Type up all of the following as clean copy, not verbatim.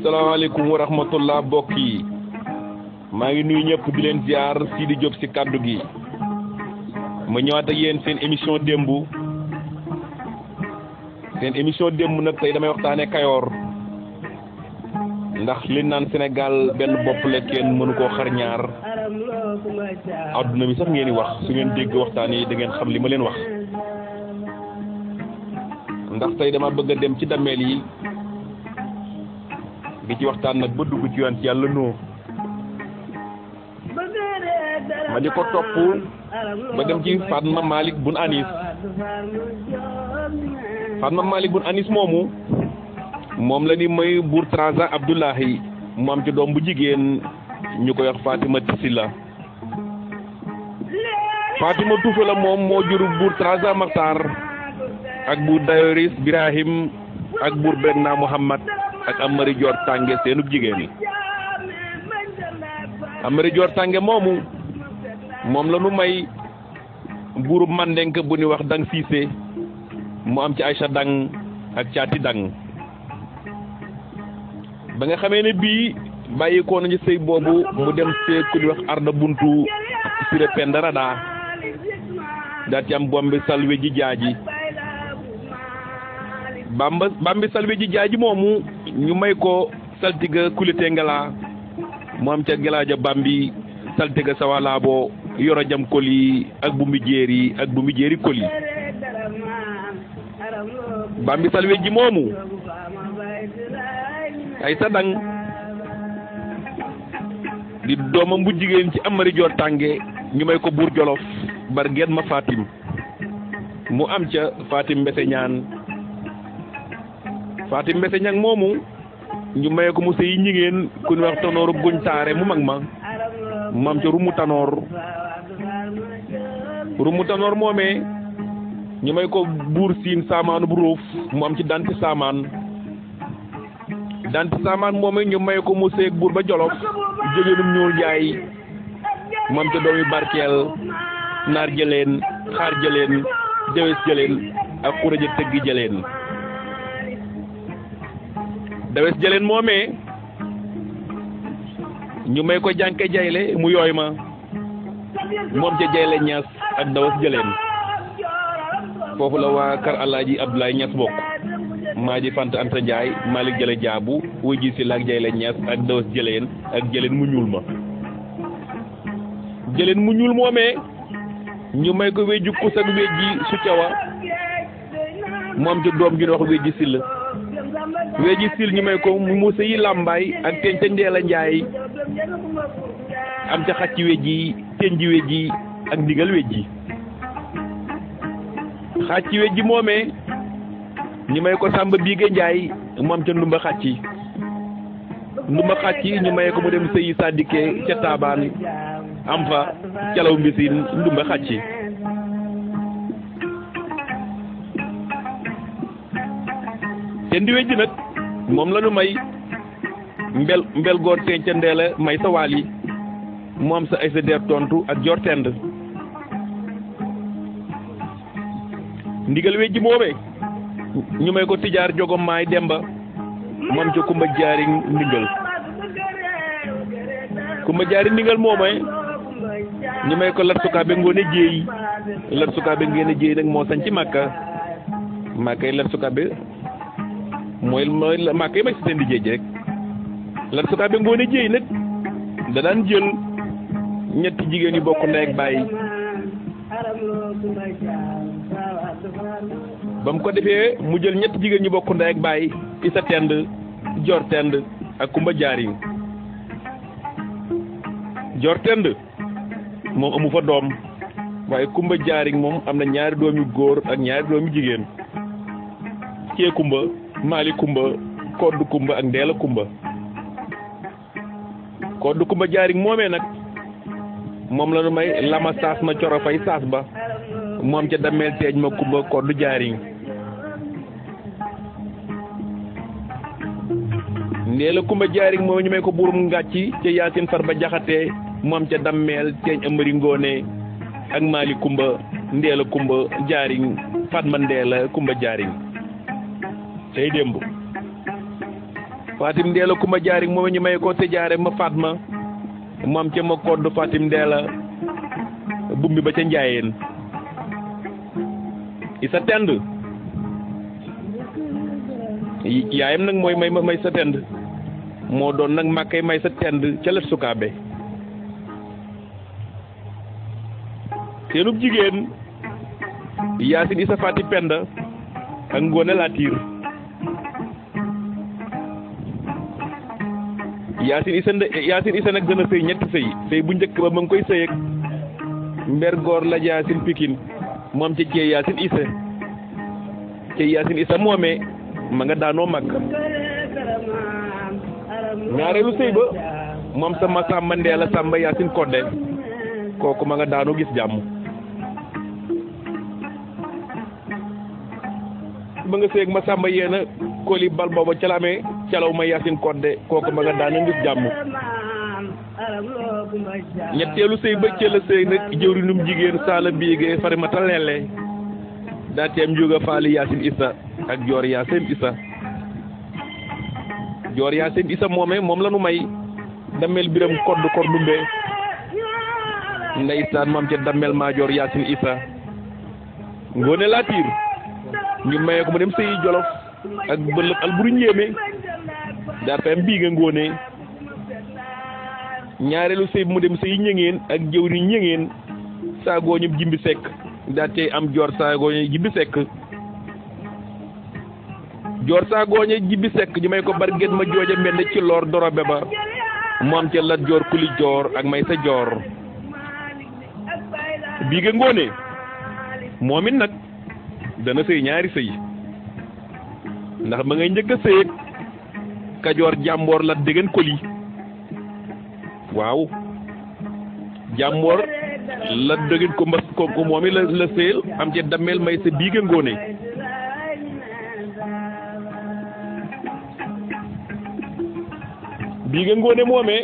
salaamaaleykum wa rahmatullah mbokk yi maa ngi nuyu ñëpp di leen ziar Sidi Diop ci kaddu gi ma ñëwaat ak yéen seen émission démb nag tey damay waxtaane Kayoor ndax li naan Sénégal benn bopp la kenn mënu koo xar ñaar adduna bi sax ngeen di wax su ngeen dégg waxtaan yi da ngeen xam li ma leen wax ndax tey dama bëgg a dem ci dameel yi di ci waxtaan nag ba dugg ci yoon ci yàlla noo ma di ko topp ba dem ci Fatma Malik bun Anis moomu moom la ni may buur Trarza Abdoulahi mu am ci doom bu jigéen ñu koy wax Fatima Tisila Fatima Tuufa la moom moo jur buur Trarza Maktar ak buur Dayoris Birahim ak buur Brenna Muhammad ak Amari Joor Tànge seenub jigéen Amari Joor Tànge moomu moom la nu may buurub Mandenk bu ni wax Dang Siise mu am ci Aysa Dang ak Caati Dang ba nga xamee ne bii bàyyi ko nañu sëy boobu mu dem see ku ni wax Arda Buntu Siré Penda Rada daal ci am Bombi Salwe ji jaaji Bambi Salwe ji jaaji moomu ñu may ko saltiga kulite ngala mu am ca gelaaja Bambi saltiga sawalaabo yoro jam koli ak bu mi jéeri koli Bambi Salwe ji moomu ay sa dang di doomam bu jigéen ci Amari Joor Tànge ñu may ko buur Jolof bar geen ma Fatim mu am ca Fatim Mbese ñang moomu ñu maye ko mu sëyi ñigéen ku ñu wax Tanooru Guñ Taare mu mag ma mu am ca Rumu Tanoor moomee ñu may ko buur Siin Saamaanu bu Róof mu am ci Danti Saamaan moomee ñu may ko mu sëyeeg buur ba Jolof jigéenum ñuul jaay mu am ca doomi barkeel naar jëleen xaar jëleen jawes jëleen ak xuraja tëggi jëleen dawes jëleen moomee ñu may ko jànke jayle mu yooy ma moom ca jayle ñas ak dawes jëleen foofu la waa kar Alaaji Abdoulaye Ñas bokk maa ji Fanta Anta Njaay Malik Jële Jaabu wuy ji si laak jayle ñas ak dawes jëleen ak jëleen mu ñuul ma jëleen mu ñuul moomee ñu may ko wéju kus ak wéji su cawa moom ca doom gi wax wéji sil weeji sil ñu may ko mu sëyi làmbaay ak teñ ca Ndeela Njaay am ca xacci weji teñ ji weji ak ndigal weji xacci weji moomee ñu may ko Sàmba Biige Njaay mu am ca ndumba xacci ñu may ko mu dem sëyi Sadike ca Taabaan am fa calaw mbisin ndumba xacci te ndi weji nag moom la ñu may mbel goor teeñ ca Ndeela may sa waal yi mu am sa ay sa der tontu ak Joor Tend ndigal weji moomee ñu may ko Tijaar Jogom Maay Demba mu am ca Kumba Jaari ndingal moomee ñu may ko Lat Sukaabe Ngoone Jéey nag moo sañ ci Màkka yi Lat Sukaabe mooy Màkka yi may si seen di jéej rek Lat Sukaabe Ngoone Jéey nag da daan jël ñetti jigéen yu bokk ndey ak baay ba mu ko defee mu jël ñetti jigéen ñu bokk ndey ak baay Isa Tend Joor Tend ak Kumba Jaari Joor Tend moom amu fa doom waaye Kumba Jaari moom am na ñaari doom yu góor ak ñaari doom yu jigéen Cee Kumba Maali Kumba Koddu Kumba ak Ndeela Kumba Koddu Kumba Jaari moomee nag moom la nu may lama saas ma coro fay saas ba moom ca dameel teeñ ma Kumba Koddu Jaari Ndeela Kumba Jaari moom ñu may ko buurum ngàcci ca Yaasin Farba Jaxate moom ca dammeel teeñ Amari Ngoone ak Maali Kumba Ndeela Kumba Jaari Fatma Ndeela Kumba Jaari tey démb Fatim Ndeela Kumba Jaari moom ñu may ko te jaare ma Fatma mu am ca ma kodd Fatim Ndeela bumbi ba ca Njaayeen Isa Tend yaayam nag mooy may sa Tend moo doon nag màkkay may sa Tend ca Lat Sukaabe seenub jigéen Yaasin Isa Faati Penda ak Ngoone Latiir Yaasin Isa nag dana sëy ñetti sëy bu njëkk ba ma ngi koy sëy ak mber goor la Yaasin Pikin moom ca cee Yaasin Isa moomee ma nga daanoo mag ñaareelu sëy ba moom sama Samba Ndeela Samba Yaasin Kodde kooku ma nga daanoo gis jàmm ba nga sëy ak ma Samba yéena koli bal booba ca la amee calaw ma Yaasin Kodde kooku ma nga daanoo gis jàmm ñetteelu sëy ba ca la sëy nag jëwrinum jigéen saala biigee Farimata Lelle daa teem njuga faali Yaasin Isa ak Joor Yaasin Isa moome moom la nu may damel biram kodd kordumbe ndeysaan moom ca damel Maajoor Yaasin Isa Ngoone Latiir ñu maye ko mu dem sëyi Jolof ak bëlëb Alburi Njéeme daa teem bii nga Ngoone ñaareelu sëy mu dem sëyi Ñëngeen ak jëwri Ñëngeen saagooñu Jimbi Sekk daa tey am Joor saagooñu Jimbi Sekk Joor saagooñu Jimbi Sekk ñu may ko barget ma jooja mbend ci loor dorobe ba mu am ca Lat Joor Kuli Joor ak may sa Joor bii nga Ngoone moom it nag dana sëy ñaari sëy ndax ma ngay njëkk a sëy Kajoor Jàmboor Lat Degen Koli waaw Jàmboor Lat Degen ko mbas ko moom it la sëyal am ca damel may sa bii nga Ngoone bii nga Ngoone moomee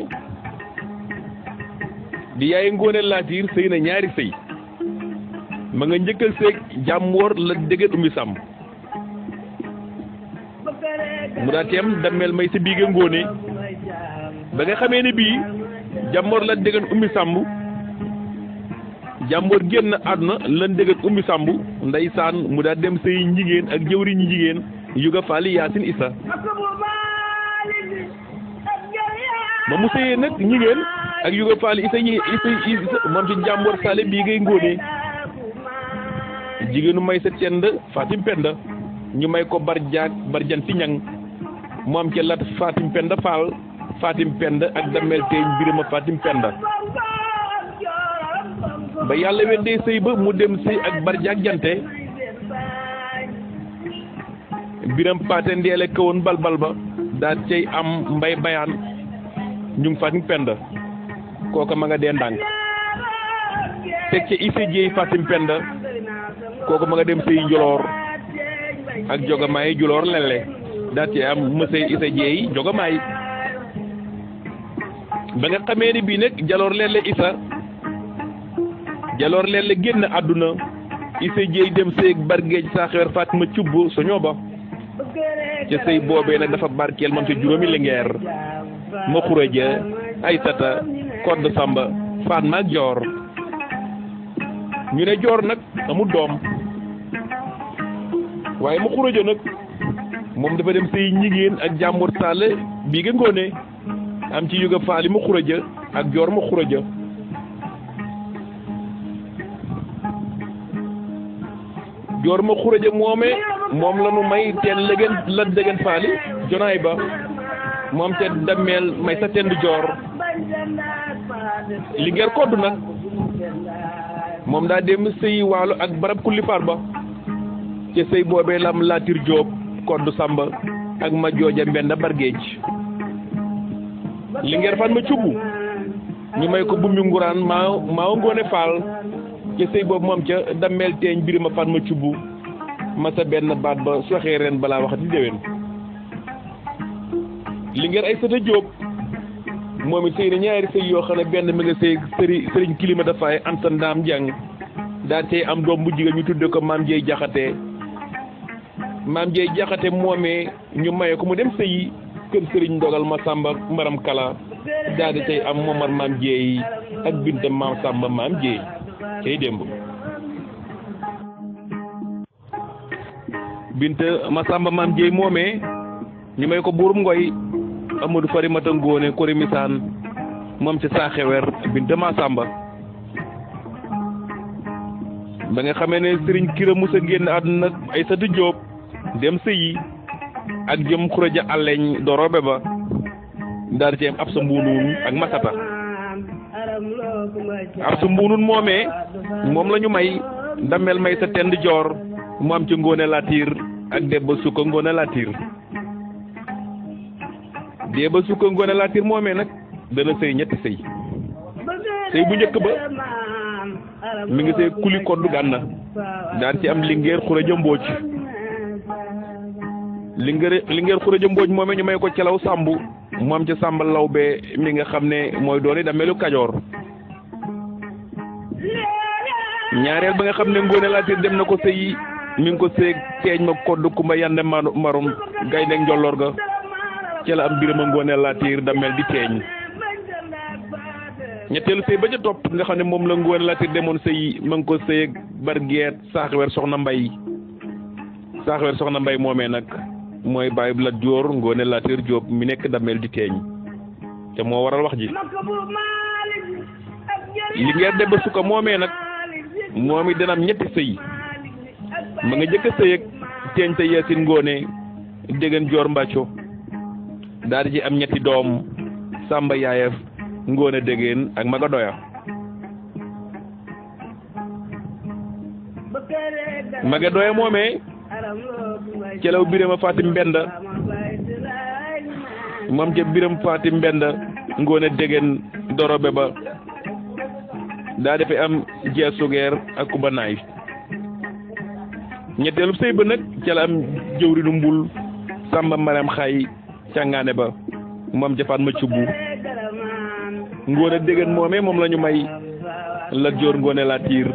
di yaay Ngoone Latiir sëy na ñaari sëy ma nga njëkkal sëy Jàmboor Lat Degen Ummi Sàmb mu daa teem damel may sa bii nga Ngoone ba nga xamee ne bii Jàmboor Lat Degen Ummi Sàmb Jàmboor génn àdduna Lat Degen Ummi Sàmb ndeysaan mu daa dem sëy njigéen ak jëwri ñi jigéen yuga faali Yaasin Isa ba mu sëyee nag njigéen ak yuga faali Isa moom ci Jàmboor Saale bii ngay Ngoone jigéenu may sa Tend Fatim Penda ñu may ko barjan si ñang moom ca Lat Fatim Penda Faal Fatim Penda ak damel teeñ Birama Fatim Penda ba yàlla weddee sëy ba mu dem sëy ak barjaak jante Biram Paate Ndeele kawoon balbal ba daa cay am mbay bayaan ñu ngi Fatim Penda kooka ma nga dee ndànk teg ca Issa Jeey Fatim Penda kooka ma nga dem sëy Njoloor ak Jogamaay Juloor Lelle daa cay am mësëy Issa Jeey Jogamaay ba nga xamee ni bii nag Jaloor Lelle génn àdduna Issa Jeey dem sëy ak bargeej saaxewer Fatima Cubb soñoo ba ca sëy boobee nag dafa barkeel moom ca juróomi lingeer ma Xureja Aysata Kodd Samba Fatma ak Joor ñu ne Joor nag amul doom waaye ma Xureja nag moom dafa dem sëy njigéen ak Jàmboor Saale bii nga Ngoone am ci yuga faali ma Xureja ak Joor ma Xureja Joor ma Xureja moome moom la nu may teen legen Lat Degen faali jonaay ba moom te dameel may sa Tend Joor Lingeer Kodd nag moom daa dem sëy Waalo ak barab kulli far ba ca sëy boobee lam Latiir Jóob Kodd Samba ak ma jooja Mbenda Bargeej Lingeer fan ma Cubb ñu may ko bumbi nguraan maa Ngoone Faal ca sëy boobu moom ca dameel teeñ Birima fan ma Cubb ma sa benn baat ba soxee ren balaa waxati déwén Lingeer Aysata Jóob moom it sëy na ñaari sëy yoo xam ne benn mi nga sëy sëriñ kilima dafaay Anta Ndaam Jàng daa tey am doom bu jigéen ñu tudde ko Maam Jeey Jaxate moomee ñu maye ko mu dem sëyi kër sëriñ ndogal ma sàmba maram kala daal di tey am momar maam jeey ak binta maam sàmba maam jeey cay démb binta ma sàmba maam jeey moomee ñu may ko buurum ngoy amadou farimata ngoone kori misaan moom ci saaxewer binta ma sàmba ba nga xamee ne sëriñ kira musa génn àdduna ay satu jóob dem sëyi ak jëm xuraja àlleñ dorobe ba daal di ci am ab sa mbuunuun ak masata ab sa mbuunuun moomee moom la ñu may damel may sa tend joor mu am ci ngoone latiir ak debba sukka ngoone latiir debba sukka ngoone latiir moomee nag dana sëy ñetti sëy sëy bu njëkk ba mi ngi sëy kuli koddu gànna daal ci am lingeer xuraja mbóoj lingeer xuraja mbóoj moomee ñu may ko celaw sàmbu mu am ca sàmba lawbe mi nga xam ne mooy dooni damelu kajoor ñaareel ba nga xam ne ngoone latiir dem na ko sëyi mi ngi ko sëy teeñ ma koddu kumba yande marum gaynde njolloor ga ca la am birama ngoone latiir damel di teeñ ñetteelu sëy ba ca topp nga xam ne moom la ngoone latiir demoon sëyi ma ngi ko sëy bargeet saaxewer soxna mbay moomee nag mooy baay bu Lat Joor ngoone latiir jóob mi nekk damel di teeñ te moo waral wax ji li ngeer debba sukka moomee nag moom it dana am ñetti sëy ma nga jëkk a sëy ak teeñ te yeesin ngoone déggan joor mbàcco daal di ci am ñetti doom sàmba yaayef ngoone déggeen ak maga doya maga doya moomee celaw birama fatim mbenda moom ca biram fatim mbenda ngoone déggeen dorobe ba daa defe am jees sugeer ak kuba naay ñetteelu sëy ba nag ca la am jëwrinu mbul sàmba maram xay càngaane ba moom jafaat ma cubbu ngoone déggeen moomee moom la ñu may Lat Joor ngoone latiir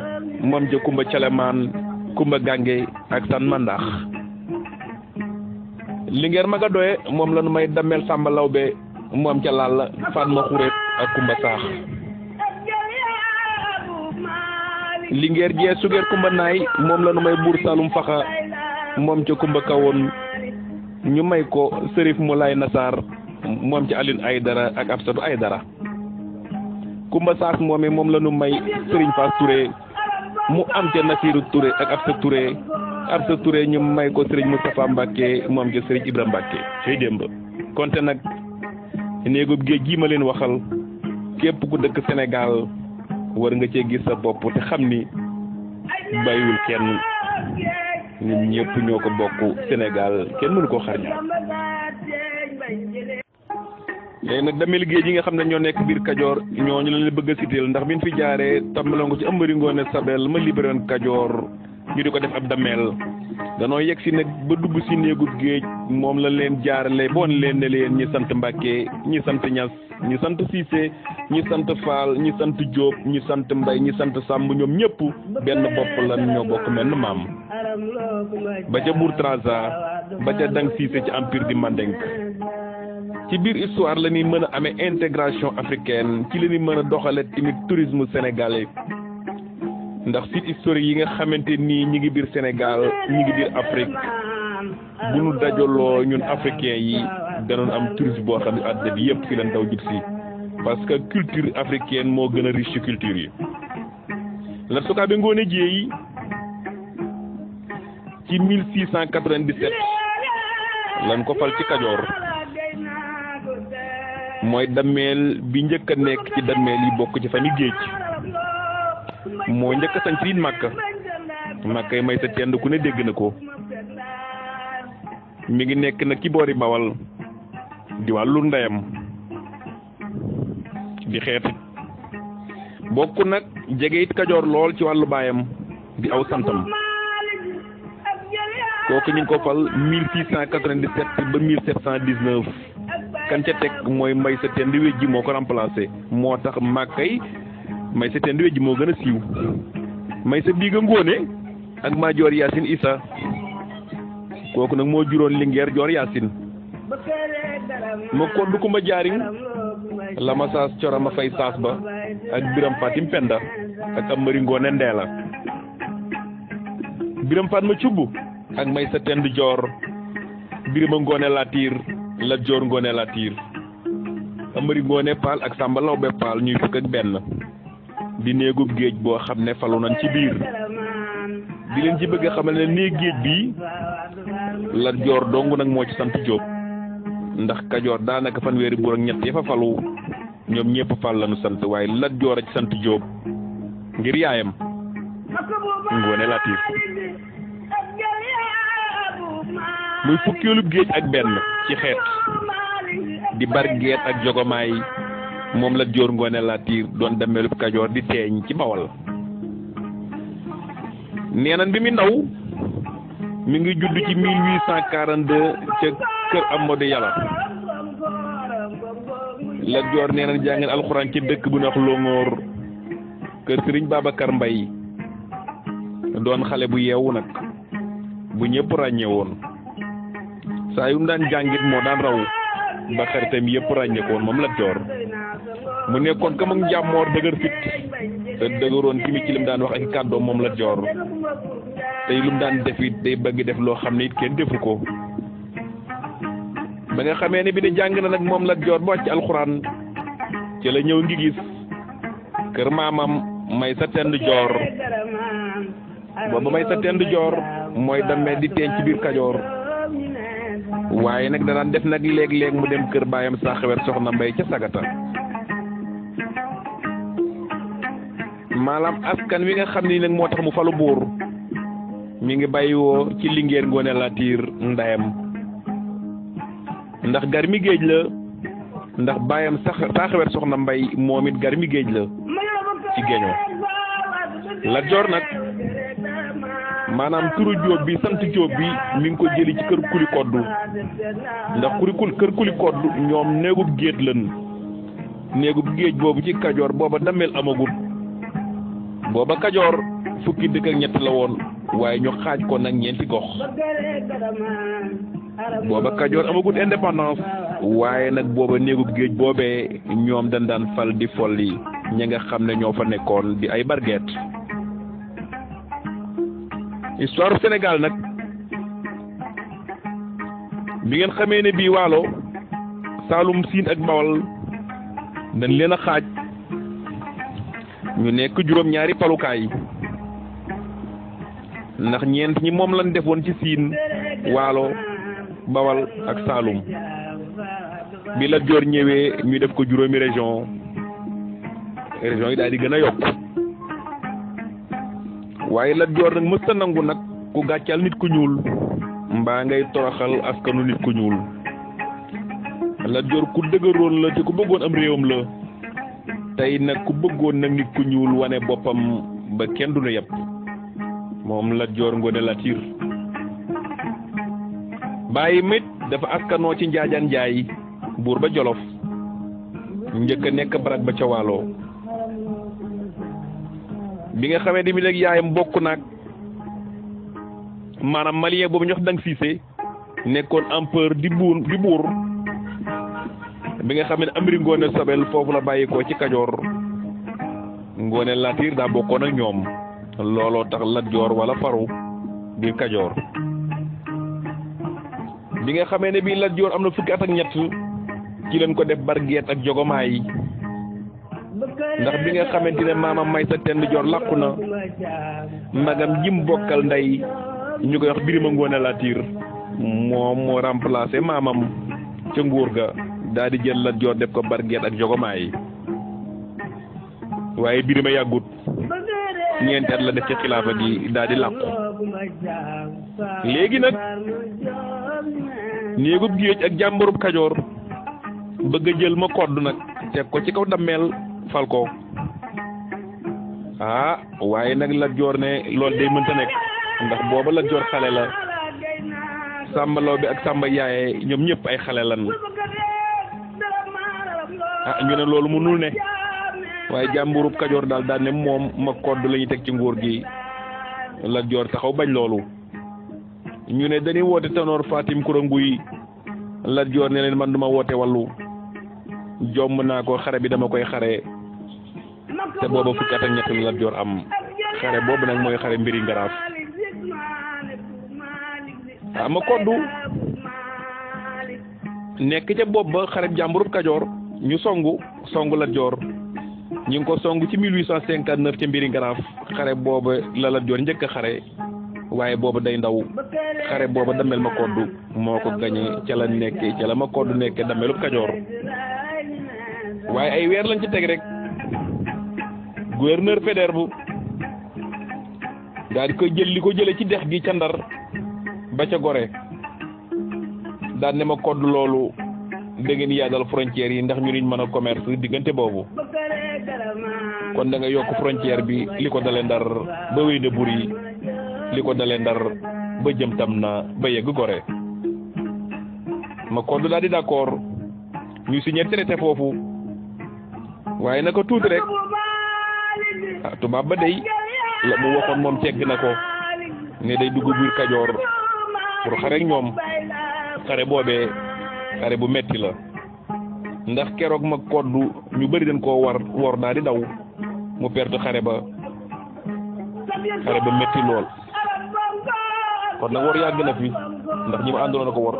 moom ja kumba calemaan kumba gànge ak san mandax lingeer maga doye moom la ñu may damel sàmba lawbe moom ca laal faat ma xureet ak kumba saax lingeer jee sugeer kumba naay moom la ñu may buur salum faxa moom ca kumba kawoon ñu may ko sërif mu lay nasaar moom ca Alioune Aydara ak Absatu Aydara kumba saas moomee moom la ñu may sëriñ Faas Touré mu am ca Nasiru Touré ak Absa Touré ñu may ko sëriñ Moustapha Mbacke moom ca sëriñ Ibra Mbacke cay démb konte nag néegub géej gi ma leen waxal képp ku dëkk Sénégal war nga cee gis sa bopp te xam ni bàyyiwul kenn ñun ñëpp ñoo ko bokk Sénégal kenn mënu koo xar ñaar léegi nag damel géej yi nga xam ne ñoo nekk biir Kajoor ñooñu la leen bëgg a citeel ndax biñ fi jaaree tàmbaloon ko ci Amari Ngoone Sabel ma libéré woon Kajoor ñu di ko def ab damel danoo yegg si nag ba dugg si néegub géej moom la leen jaarale boon leen ne leen ñi sant Mbàkke ñi sant Ñas ñi sant Siise ñi sant Faal ñi sant Jóob ñi sant Mbay ñi sant Sàmb ñoom ñëpp benn bopp lan ñoo bokk menn maam ba ca Buur Trasa ba ca Dang Siise ci empire di Mandeng ci biir histoire la ñuy mën a amee intégration africaine ci la ñuy mën a doxale tamit tourisme sénégalais ndax site historique yi nga xamante nii ñi ngi biir Sénégal ñi ngi biir Afrique bu ñu dajaloo ñun africains yi danoon am tourisme boo xam ne àddina bi yëpp fi leen daw jub si parce que culture africaine moo gën a riche ci culture yi. Lat Sukaabe Ngoone Jeey ci 1697 lan ko fal ci Kajoor mooy dammeel bi njëkk a nekk ci dammeel yi bokk ci famille géej moo njëkk a sañ ci Màkka yi may sa tend ku ne dégg na ko mi ngi nekk nag ci boori Bawal di wàllu ndeyam di xeet bokk nag jege it Kajoor lool ci wàllu baayam di aw santam kooku ñu ngi ko fal 1697 ba 1719 kan ca teg mooy may sa tend wejji moo ko remplacé moo tax Màkka yi may sa tend wejji moo gën a siiw may sa biiga Ngoone ak maa Joor Yaasin Isa kooku nag moo juróon Lingeer Joor Yaasin ma koddu Kumba Jaariñ la ma saas coro ma fay saas ba ak Biram Fatim Penda ak Amari Ngoone Ndeela Biram Faat ma cubb ak may sa tend joor Birima Ngoone Latiir Lat Joor Ngoone Latiir Amari Ngoone Paal ak Samba Lawbe Paal ñuy fukk ak benn di néegub géej boo xam ne falu nañ ci biir di leen ci bëgg a xamal ne néeg géej bi Lat Joor dong nag moo ci sant Jóob ndax Kajoor daanaka fanweeri buur ak ñett ya fa falu ñoom ñëpp fal lañu sant waaye Lat Joor a ci sant Jóob ngir yaayam Ngoone Latiir muy fukkeelub géej ak benn ci xeet di Bargeet ak Jogomaay moom Lat Joor Ngoone Latiir doon demeelub Kajoor di teeñ ci Bawol neenan bi mi ndaw mi ngi judd ci 1842 ca kër Amadou Yàlla Lat Joor neenan jàngeen alxuraan ci dëkk bu ñuy wax Longor kër Sëriñ Babacar Mbay doon xale bu yeewu nag bu ñëpp ràññee woon saa yu mu daan jàngit moo daan raw ba xaritam yëpp ràññee ko woon moom Lat Joor mu nekkoon kam ak njàmmoor dëgër fit te dëgëroon tamit ci lim daan wax ak kàddoom moom Lat Joor tey lu mu daan def it day bëgg def loo xam ne it kenn defu ko ba nga xamee ne bi ne jàng na nag moom Lat Joor ba wàcc alxuraan ci la ñëw ngi gis kër maamam may sa tend joor booba may sa tend joor mooy damee di teeñ ci biir Kajoor waaye nag danaan def nag léeg-léeg mu dem kër baayam Saxawer Soxna Mbay ca Sagata maanaam askan wi nga xam ni nag moo tax mu falu buur mi ngi bàyyiwoo ci Lingeer Ngoone Latiir ndayam ndax garmi géej la ndax baayam Saxawer Soxna Mbay moom it garmi géej la ci géñoo Lat Joor nag maanaam turu Jóob bi sant Jóob bi mi ngi ko jëli ci kër Kuli Koddu ndax kër Kuli Koddu ñoom néegub géej lan néegub géej boobu ci Kajoor booba dameel amagut booba Kajoor fukki dëkk ak ñett la woon waaye ñu xaaj ko nag ñeenti gox booba Kajoor amagut indépendance waaye nag booba néegub géej boobee ñoom dañ daan fal di folli ñi nga xam ne ñoo fa nekkoon di ay Bargeet histoire Sénégal nag bi ngeen xamee ne bii Waalo Saalum Siin ak Bawol dañ leen a xaaj ñu nekk juróom-ñaari palukaay ndax ñeent ñi moom lañ defoon ci Siin Waalo Bawol ak Saalum bi Lat Joor ñëwee ñu def ko juróomi région yi daal di gën a yokk waaye Lat Joor nag mësta nangu nag ku gàccal nit ku ñuul mbaa ngay toroxal askanu nit ku ñuul Lat Joor ku dëgëroon la te ku bëggoon am réewam la tey nag ku bëggoon nag nit ku ñuul wane boppam ba kenn du nu yëpp moom Lat Joor Ngoone Latiir bàyyi mit dafa askanoo ci Njaajaan Njaay buur ba Jolof njëkk a nekk barak ba ca Waalo bi nga xamee ni mi léegi yaayam bokk naag maanaam malien boobu ñu wax Dang Cissé nekkoon empereur di buur bi nga xam ne Amari Ngoone Sobel foofu la bàyyi ko ci Kajoor Ngoone Latiir daa bokkoon ak ñoom looloo tax Lat Joor wala faru biir Kajoor bi nga xamee ne bii Lat Joor am na fukki at ak ñett ci leen ko def Bargeet ak Jogomaay ndax bi nga xamante ne maamam may sa tend joor làqu na magam jim bokkal ndey ñu koy wax Birima Ngoone Latiir moom moo remplacé maamam ca nguur ga daal di jël Lat Joor def ko Bargeet ak Jogomaay waaye Birima yàggut ñeenti at la def ci xilaafa gi daal di làqu léegi nag néegub géej ak jàmbarub Kajoor bëgg a jël ma kodd nag teg ko ci kaw dammeel fal ko waaye nag Lat Joor ne loolu day mënta nekk ndax booba Lat Joor xale la Samba Lawbe ak Samba Yaaye ñoom ñëpp ay xale lan ñu ne loolu mënul ne waaye jàmburub Kajoor daal daan ne moom ma kodd la ñuy teg ci nguur gi Lat Joor taxaw bañ loolu ñu ne dañuy woote Tanoor Fatim Kura Nguy Lat Joor ne leen man duma woote wàllu jomm naa ko xare bi dama koy xare te booba fukki at ak ñett Lat Joor am xare boobu nag mooy xare mbiri ngaraaf ma koddu nekk ca bopp ba xare jàmburub Kajoor ñu songu Lat Joor ñu ngi ko songu ci 1859 ca mbiri ngaraaf xare booba la Lat Joor njëkk a xare waaye booba day ndaw xare booba Damel ma koddu moo ko gañe ca la nekke ca la ma koddu nekke Damelub Kajoor waaye ay weer lañ ci teg rek gouverneur Faidherbe daal di koy jël li ko jële ci dex gi ca Ndar ba ca Gorée daal ne ma koddu loolu da ngeen yaadal frontières yi ndax ñu niñ mën a commerce diggante boobu kon da nga yokk frontière bi li ko dalee Ndar ba wéy de buri li ko dalee Ndar ba jëm tam na ba yegg Gorée ma koddu daal di d'accord ñu signé traité foofu waaye naka tuuti rek tubaab ba day la mu waxoon moom tegg na ko ne day dugg biir Kajoor pour xare ak ñoom xare boobee xare bu metti la ndax keroog ma koddu ñu bari dañ koo war daal di daw mu perte xare ba metti lool kon nag war yàgg na fi ndax ñi ma àndoon na ko war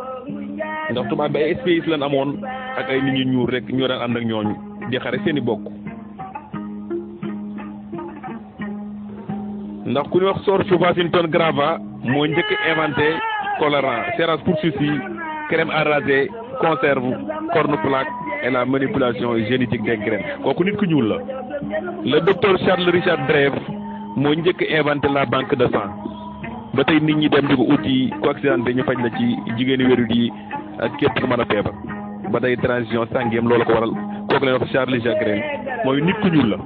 ndax tubaab bi ay espèces lañ amoon ak ay nit ñu ñuul rek ñoo daan ànd ak ñooñu di xare seeni bokk ndax ku ñu wax George Washington Grava moo njëkk inventé colorant serrage pour soucis crème à raser conserve cornflakes et la manipulation génétique des graines kooku nit ku ñuul la. le docteur Charles Richard Dreyfus moo njëkk inventé la banque de sang ba tey nit ñi dem di ko uti ko accidenté ñu faj la ci jigéeni wérut yi ak képp ku mën a feebar ba tey transition sanguine loolu ko waral kooku leen wax Charles Richard Dreyfus mooy nit ku ñuul la.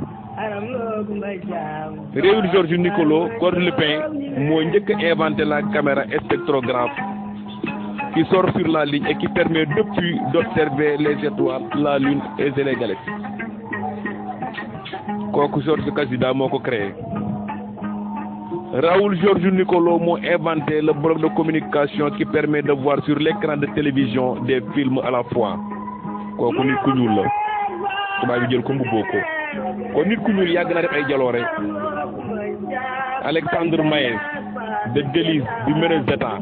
réewu Georges Nicolas Cordelpin moo njëkk a inventé la caméra spectrographe qui sort sur la ligne et qui permet depuis d'observer les étoiles, la lune et les galaxies. kooku Georges Casida moo ko créé. Raoul Georges Nicolas moo inventé le bloc de communication qui permet de voir sur l'écran de télévision des films à la fois kooku nit ku ñuul la tubaab bi jël ko mbubboo ko kon nit ku ñuul yàgg na def ay jaloore. Alexandre Maes de Delize du Minnesota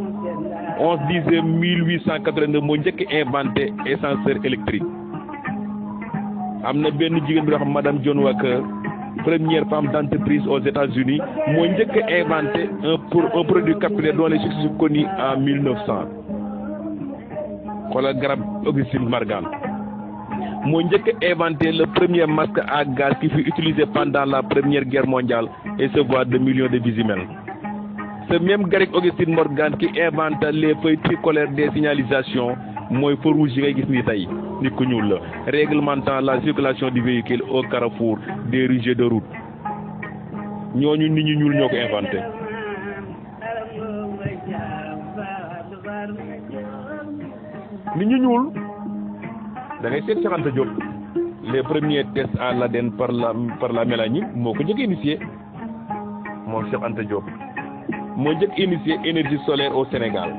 11/10/1882 moo njëkk inventé ascenseur électrique. am na benn jigéen bi nga xam madame John Walker première femme d'entreprise aux États-Unis moo njëkk inventé un produit capillaire dont les succès sont connus en 1900. xoolal garab Augustine Morgan moo njëkk inventé le premier masque à gaz qui fut utilisé pendant la première guerre mondiale et se voit de millions de vies humaines. Ce même Garrick Augustine Morgan qui invente les feuilles tricolores des signalisations mooy feu rouge yi ngay gis ni tey nit ku ñuul la réglementant la circulation du véhicule au carrefour des rujets de route ñooñu nit ñu ñuul ñoo ko inventé. nit ñu ñuul da ngay seet Cheikh Anta Diop les premiers tests à l'ADN par la mélanine moo ko njëkk initié moom Cheikh Anta Diop moo njëkk initié énergie solaire au Sénégal.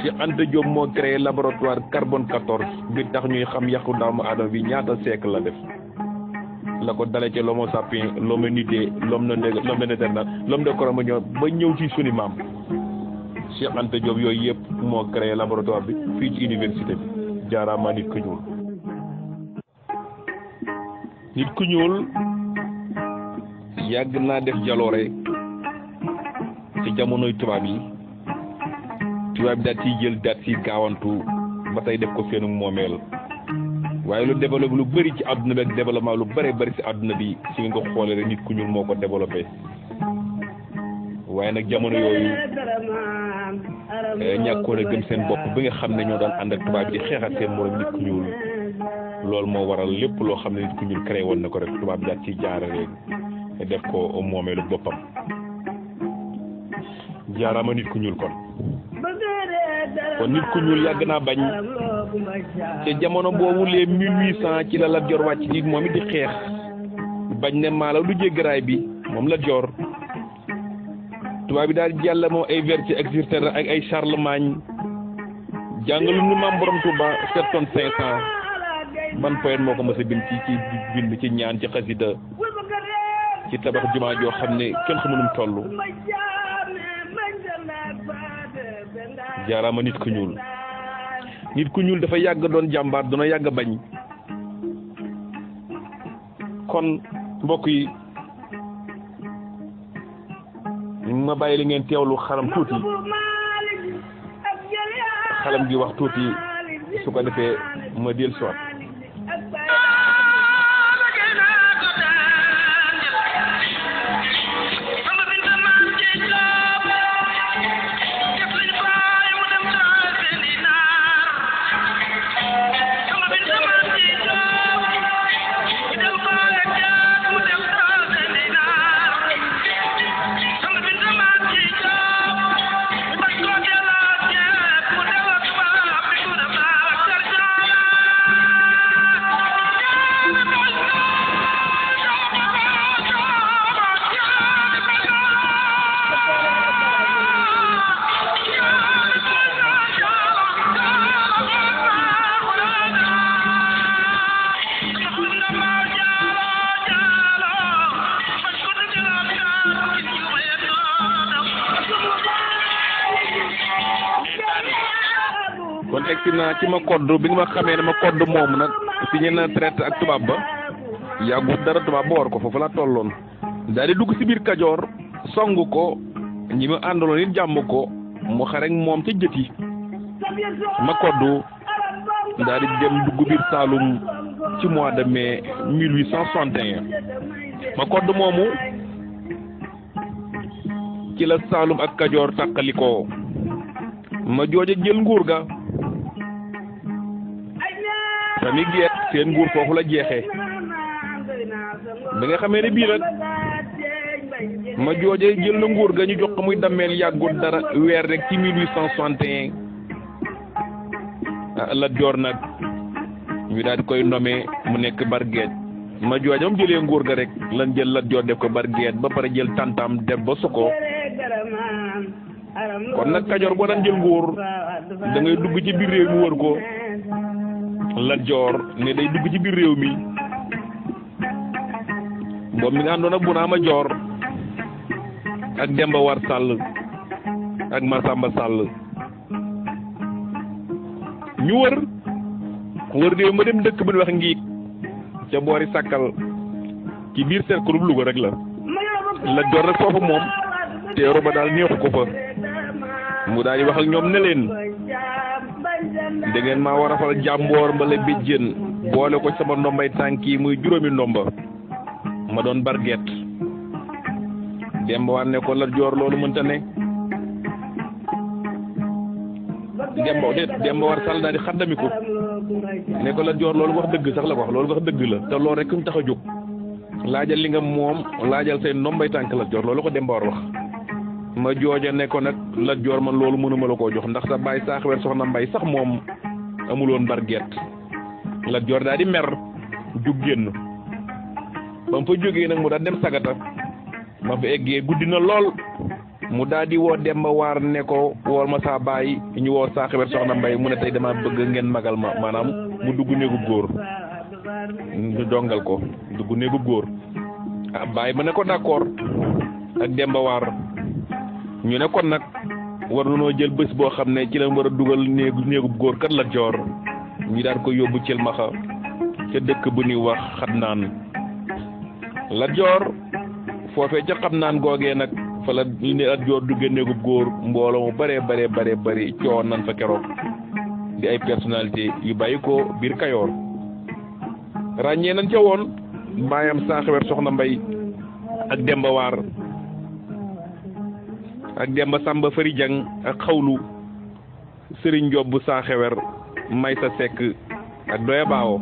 Cheikh Anta Diop moo créé laboratoire carbone 14 bi tax ñuy xam yàqu doomu aadama bi ñaata siècle la def la ko dale ci l'homo sapiens l'hominidé l'homme néandertal l'homme de Cro-Magnon ba ñëw ci sunu maam Cheikh Anta Diop yooyu yëpp moo créé laboratoire bi fii ci université bi jaaraama nit ku ñuul. nit ku ñuul yàgg naa def jaloore ci jamonoy tubaab yi tubaab daat ciy jël daat ciy gaawantu ba tey def ko seenu moomeel waaye lu développé lu bëri ci àdduna bi ak développement lu bëree bëri ci àdduna bi si nga ko xoolee rek nit ku ñuul moo ko développé waaye nag jamono yooyu ñàkkoon a gëm seen bopp bi nga xam ne ñoo daan ànd ak tubaab bi di xeexat seen morom nit ku ñuul loolu moo waral lépp loo xam ne nit ku ñuul créé woon na ko rek tubaab bi daat ciy jaare rek def ko moomeelu boppam jaaraama nit ku ñuul kon nit ku ñuul yàgg naa bañ te jamono boobu les 1800 ci la Lat Joor wàcc ci moom it di xeex bañ ne maalaw du jéggi raay bi moom Lat Joor tubaab bi daal jàll moom ay Vertier ak Jurten ak ay Charlemagne jàngalu nu maam borom Touba 7 tonnes 500 ban poète moo ko mës a bind ci bind ci ñaan ci xasida ci tabax jumaa joo xam ne kenn xamu nu mu toll jaaraama nit ku ñuul dafa yàgg doon jàmbaar duna yàgg bañ kon mbokk yi ma bàyyi li ngeen teewlu xalam tuuti xalam gi wax tuuti su ko defee ma del soit kon egsi naa ci ma kodd bi nga ma xamee ne ma kodd moom nag signé na traite ak tubaab ba yàggut dara tubaab ba war ko foofu laa tolloon daal di dugg si biir Kajoor song ko ñi ma àndaloon it jàmm ko mu xarek moom ca jëti ma kodd daal di dem dugg biir Saalum ci mois de mai 1861 ma kodd moomu ci la Saalum ak Kajoor tàqalikoo ma jooja jël nguur ga famille Guèye seen nguur foofu la jeexee bi nga xamee ne bii nag ma jooje jël na nguur ga ñu jox ko muy dammeel yàggul dara weer rek ci 1861 Lat Joor nag ñu daal di koy nommé mu nekk Barguet ma jooje moom jëlee nguur ga rek lan jël Lat Joor def ko Barguet ba pare jël tantam def ba Soko kon nag Kajoor boo daan jël nguur da ngay dugg ci biir réew mi wër ko Lat Joor ne day dugg ci biir réew mi moom mi nga àndoon ak Bunaama Joor ak Demba War Sàll ak Masamba Sàll ñu wër réew ma dem dëkk bu ñu wax Ngiig ca boori Sàkkal ci biir cercle Louga rek la Lat Joor rek foofu moom teeru ba daal neexu ko fa mu daal di wax ak ñoom ne leen da ngeen maa war a fal jàmboor mbala béjjén boole ko sama ndombay tànk yi muy juróomi ndomba ma doon Barguet Demba War ne ko Lat Joor loolu mënta ne Demba War Sall daal di xaddami ko ne ko Lat Joor loolu wax dëgg sax la ko wax loolu wax dëgg la te loolu rek ñu tax a jóg laajal li nga moom laajal say ndombay tànk Lat Joor loolu ko Demba War wax ma jooja ne ko nag Lat Joor man loolu mënuma la koo jox ndax sa baay Saaxewer Soxna Mbay sax moom amuloon Barguet Lat Joor daal di mer jug génn ba mu fa jógee nag mu daal dem Sagata ma fa eggee guddi na lool mu daal di woo Demba War ne ko wool ma saa baay ñu woo Saaxewer Soxna Mbay mu ne tey dama bëgg ngeen magal ma maanaam mu dugg néegub góor ñu dongal ko dugg néegub góor ah baay ma ne ko d'accord ak Demba War ñu ne kon nag war nañoo jël bés boo xam ne ci la war a dugal néegub góor kat Lat Joor ñu daan ko yóbbu Cilmaxa ca dëkk bu ñuy wax Xadnaan Lat Joor foofee ca Xadnaan googee nag fa la Lat Joor duggee néegub góor mbooloo mu bare bari coon nan fa keroog di ay personnalité yu bàyyi ko biir Kayoor ràññee nañ ca woon baayam Saaxewer Soxna Mbay ak Demba War ak Demba Samba Fari Jang ak Xawlu Sëriñ Njob bu Saaxewer Maysa Sekk ak Doya Baawo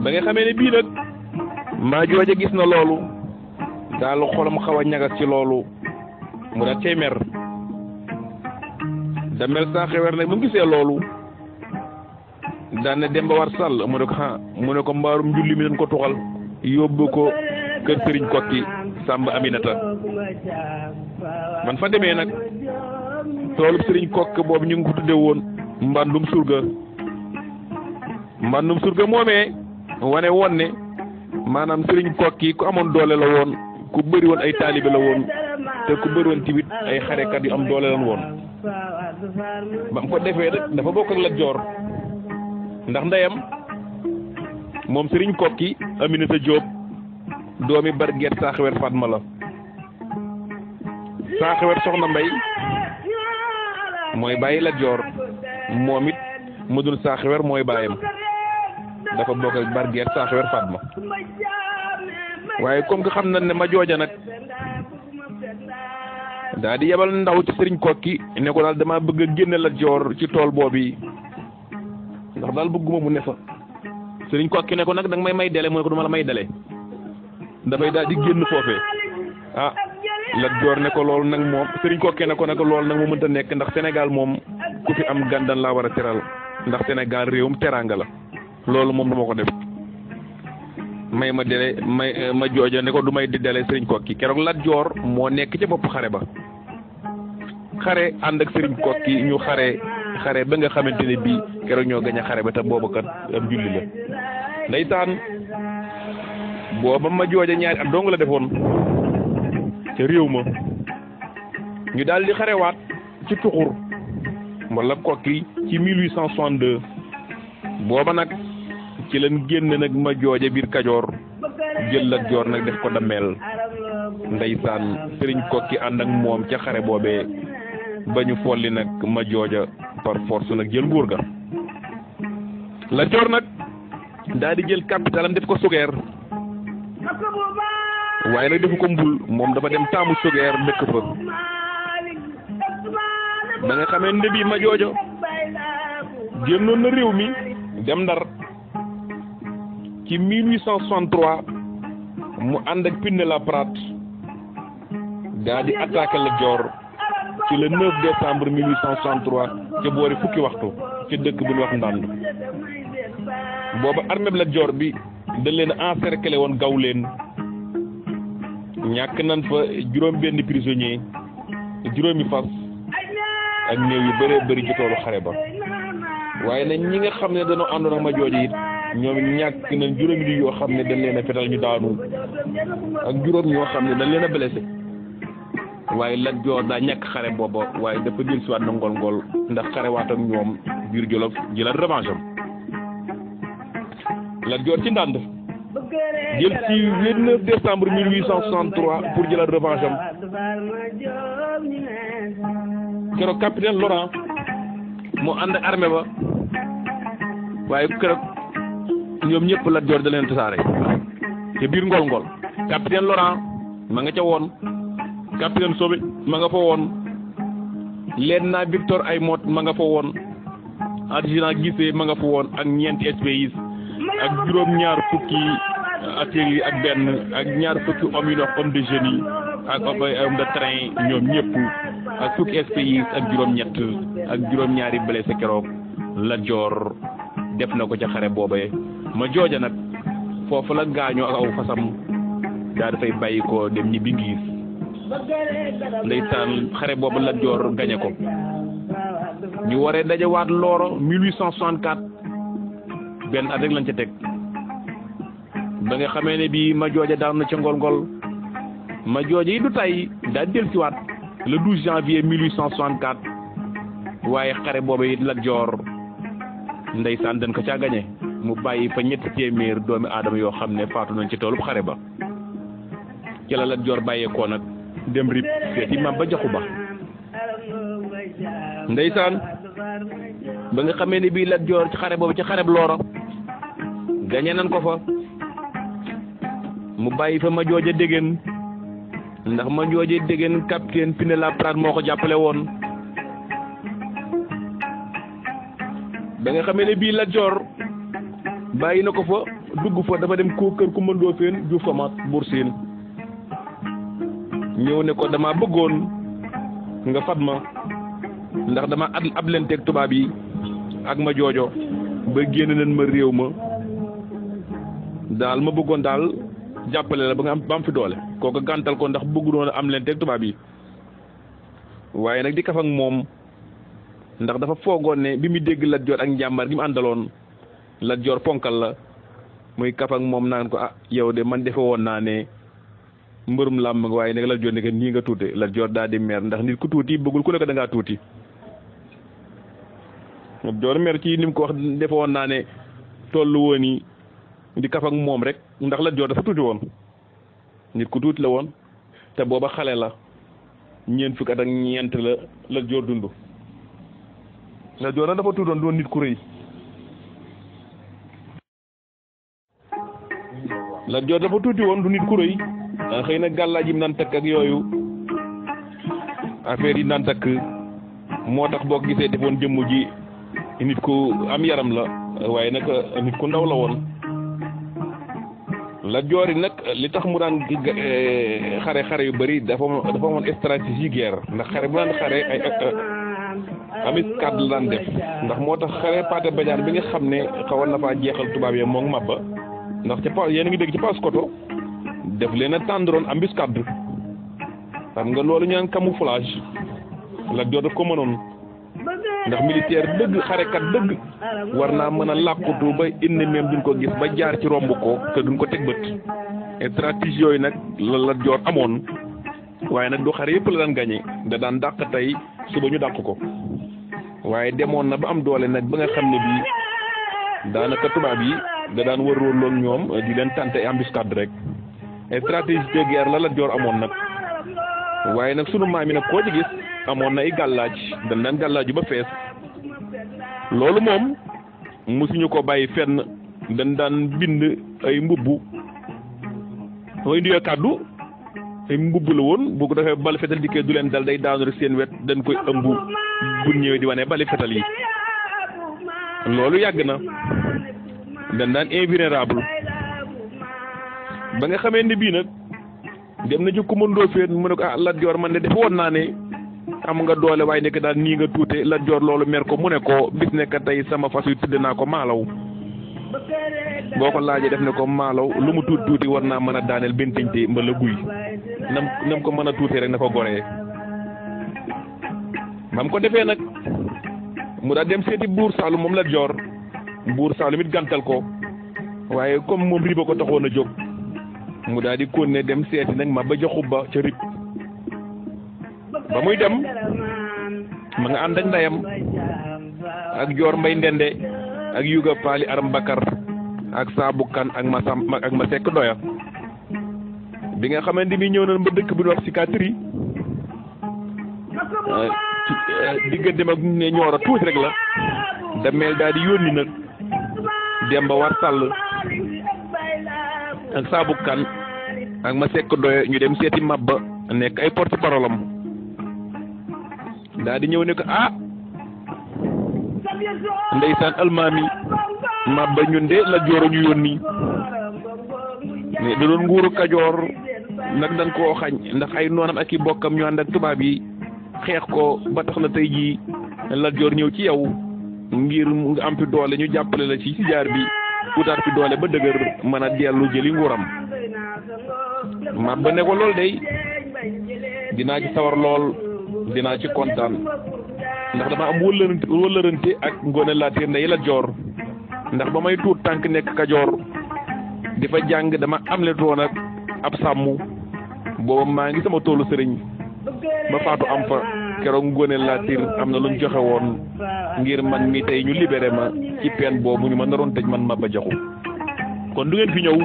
ba nga xamee ne bii nag maa jooja gis na loolu daal xolam xaw a ñagas ci loolu mu daat cay mer Damel Saaxewer nag bu mu gisee loolu daan ne Demba War Sall mu ne ko mu ne ko mbaarum njulli mi dañ ko tuxal yóbbu ko kër Sëriñ Kokki Samba Aminata man fa demee nag toolub sëriñ kokki boobu ñu ngi ko tudde woon mbandum surga moomee wane woon ne maanaam sëriñ kokki ku amoon doole la woon ku bëri woon ay taalibe la woon te ku bëri woon tamit ay xarekat yu am doole lan woon ba mu ko defee rek dafa bokk ak Lat Joor ndax ndeyam moom sëriñ kokki Aminata Jóob doomi Barget Saaxewer Fatma la Saaxewer Soxna Mbay mooy bàyyi Lat Joor moom it mu dul Saaxewer mooy bàyyam dafa bokk ak Barget Saaxewer Fatma waaye comme que xam na ne ma jooja nag daa di yebal ndaw ci sëriñ kokki ne ko daal dama bëgg a génne Lat Joor ci tool boobu ndax daal bëgguma mu ne fa sëriñ kokki ne ko nag danga may dele mu ne ko duma la may dele dafay daal di génn foofee ah Lat Joor ne ko loolu nag moom sëriñ kokki ne ko nag loolu nag mu mënta nekk ndax Sénégal moom ku fi am gan dan laa war a teral ndax Sénégal réewum teraanga la loolu moom duma ko def may ma dele ma jooja ne ko du may di dele sëriñ kokki keroog Lat Joor moo nekk ca bopp xare ba xare ànd ak sëriñ kokki ñu xare ba nga xamante ne bii keroog ñoo gañ a xare ba te boobu kat am julli la ndeysaan booba ma jooja ñaari at dong la defoon ca réew ma ñu daal di xarewaat ci tuxur wala kokki ci 1862 booba nag ci leen génn nag ma jooja biir Kajoor jël Lat Joor nag def ko dameel ndeysaan sëriñ kokki ànd ak moom ca xare boobee ba ñu folli nag ma jooja par force nag jël nguur ga Lat Joor nag daal di jël capitalam def ko Sugeer waaye nag defu ko Mbul moom dafa dem taamu Sugeer dëkk fa ba nga xamee ne bii ma jooja génnoon na réew mi dem Ndar ci 1863 mu ànd ak Pinet-Laprade daa di attaqué Lat Joor ci le 9 décembre 1863 ca boori fukki waxtu ca dëkk bu ñu wax Ndand booba armée Lat Joor bi dañ leen encerclé woon gaw leen ñàkk nañ fa juróom benn prisonnier juróomi fas ak néew yu bëree bëri ci toolu xare ba waaye nag ñi nga xam ne dañoo àndoon ak ma jooja it ñoom ñàkk nañ juróomi nit yoo xam ne dañ leen a fetal ñu daanu ak juróom ñoo xam ne dañ leen a blessé waaye Lat Joor daa ñàkk xare booba waaye dafa dellu siwaat na ngol ndax xare waat ak ñoom biir Jolof jëlaat revanche am Lat Joor ci Ndànd jël ci 29 décembre 1863 pour jëlaat revanche am keroog capitaine Laurent moo ànd ak armée ba waaye keroog ñoom ñëpp Lat Joor da leen tasaare te biir ngol capitaine Laurent ma nga ca woon capitaine Sobé ma nga fa woon lieutenant Victor Aymot ma nga fa woon adjudant Guissé ma nga fa woon ak ñeenti SPIs ak juróom-ñaar fukki atelier ak benn ak ñaar fukki hommes yu wax homme de génie ak homme de train ñoom ñëpp ak fukki SPIs ak juróom-ñett ak juróom-ñaari blessé keroog Lat Joor def na ko ca xare boobee ma jooja nag foofu la gaañoo ak aw fasam daa dafay bàyyi ko dem ñibbi Ngiis ndeysaan xare boobu Lat Joor gañe ko ñu waree dajewaat Looro 1864 benn at rek lañ ca teg ba nga xamee ne bii ma jooja daan na ca ngol ma jooja yi du tay daa dellusiwaat le 12 janvier 1864 waaye xare boobu it Lat Joor ndeysaan dañ ko caa gañe mu bàyyi fa ñetti téeméer doomi aadama yoo xam ne faatu nañ ci toolub xare ba ci la Lat Joor bàyyeekoo nag dem rib seeti maam ba jaxu ba ndeysaan ba nga xamee ne bii Lat Joor ci xare boobu ci xare bu Looro gañe nañ ko fa mu bàyyi fa ma jooja déggéen ndax ma jooja déggéen capitaine Pinet-Laprade moo ko jàppale woon ba nga xamee ne bii Lat Joor bàyyi na ko fa dugg fa dafa dem ko kër ku mëndoo feen Juuf Famaat Buur Siin ñëw ne ko dama bëggoon nga fat ma ndax dama ab lenteeg tubaab yi ak ma joojo ba génn nañ ma réew ma daal ma bëggoon daal jàppale la ba nga am fi doole kooku gàntal ko ndax bëggu doon am lenteeg tubaab yi waaye nag di kaf ak moom ndax dafa foogoon ne bi mu dégg Lat Joor ak njàmbar gi mu àndaloon Lat Joor ponkal la muy kaf ak moom naan ko ah yow de man defe woon naa ne mbërum làmb nga waaye nag Lat Joor ne que nii nga tuute Lat Joor daal di mer ndax nit ku tuuti bëggul ku ne ko da ngaa tuuti Lat Joor mer ci ni mu ko wax defe woon naa ne tollu woon yi di kaf ak moom rek ndax Lat Joor dafa tuuti woon nit ku tuuti la woon te booba xale la ñeent fukki at ak ñeent la Lat Joor dund Lat Joor nag dafa tuutoon doon nit ku rëy Lat Joor dafa tuuti woon du nit ku rëy xëy na gàllaaj yi mu naan takk ak yooyu affaire yi naan takk moo tax boo gisee defoon jëmm ji nit ku am yaram la waaye nag nit ku ndaw la woon Lat Joor yi nag li tax mu daan xare yu bëri dafa amoon stratégie guerre ndax xare bu daan xare ay embuscade la daan def ndax moo tax xare Pathé Badiane bi nga xam ne xawoon na faa jeexal tubaab yi moom Maba ndax ca yéen a ngi dégg ci Paoskoto def leen a tàndroon embuscade xam nga loolu ñu naan camouflage Lat Joor daf ko mënoon ndax militaire dëgg xarekat dëgg war naa mën a làqutu ba ennemi duñ ko gis ba jaar ci romb ko te duñ ko teg bët stratégie yooyu nag la Lat Joor amoon waaye nag du xare yëpp la daan gañe da daan dàq tey suba ñu dàq ko waaye demoon na ba am doole nag ba nga xam ne bii daanaka tubaab yi da daan wër-wërloo ak ñoom di leen tenter embuscade rek stratégie de guerre la Lat Joor amoon nag waaye nag sunu maam yi nag koo ci gis amoon na ay gàllaaj dañ daan gàllaaju ba fees loolu moom musuñu ko bàyyi fenn dañ daan bind ay mbubbu mooy ndiyee kàddu ay mbubb la woon bu ko defee bal fetal dikkee du leen dal day daanu rek seen wet dañ koy ëmb bu ñëwee di wane bali fetal yi loolu yàgg na dañ daan invulnérable ba nga xamee ne bii nag dem na ci Kumba Ndoofeen mu ne ko ah Lat Joor man de dafa woon naa ne am nga doole waaye nekk daal nii nga tuute Lat Joor loolu mer ko mu ne ko bis nekk tey sama fas yu tudd naa ko maalaw boo ko laajee def ne ko maalaw lu mu tuuti tuuti war naa mën a daaneel benn tëñte mbala guy nam ko mën a tuutee rek na ko goree mam ko defee nag mu daa dem seeti buur Saalum moom Lat Joor buur Saalum it gàntal ko waaye comme moom riba ko taxoon a jóg mu daal di continuer dem seeti nag Maba Jaxu Ba ca rib ba muy dem ma nga ànd ak ndeyam ak Joor Mbay Ndende ak Yuga Paali Aram Bakar ak Saabu Kan ak ma Sekk Doya bi nga xamante ni ñëw nañ ba dëkk bi ñu wax Sikatiri digganteem ak ne Ñooro tuuti rek la Dameel daal di yónni nag Demba War Sàll ak Saabu Kan ak ma Sekk Doya ñu dem seeti Maba nekk ay porte-parole am daal di ñëw ne ko ah ndeysaan almaami Maba ñun de Lat Joor ñu yónni mais da doon nguuru Kajoor nag dañ koo xañ ndax ay noonam ak i bokkam ñu ànd ak tubaab yi xeex ko ba tax na tey jii Lat Joor ñëw ci yow ngir nga am fi doole ñu jàppale la ci jaar bi utaat fi doole ba dëgër mën a dellu jëli nguuram Maba ne ko lool day dinaa ci sawar lool dinaa ci kontaan ndax dama am wëllërante ak Ngoone Latiir Ndey Lat Joor ndax ba may tuut tànk nekk Kajoor di fa jàng dama am le toon ak ab sàmm booba maa ngi sama toolu sëriñ ba faatu am fa keroog Ngoone Latiir am na lu ñu joxe woon ngir man mi tey ñu libéré ma ci peen boobu ñu ma naroon tëj man Maba Jaxu kon du ngeen fi ñëw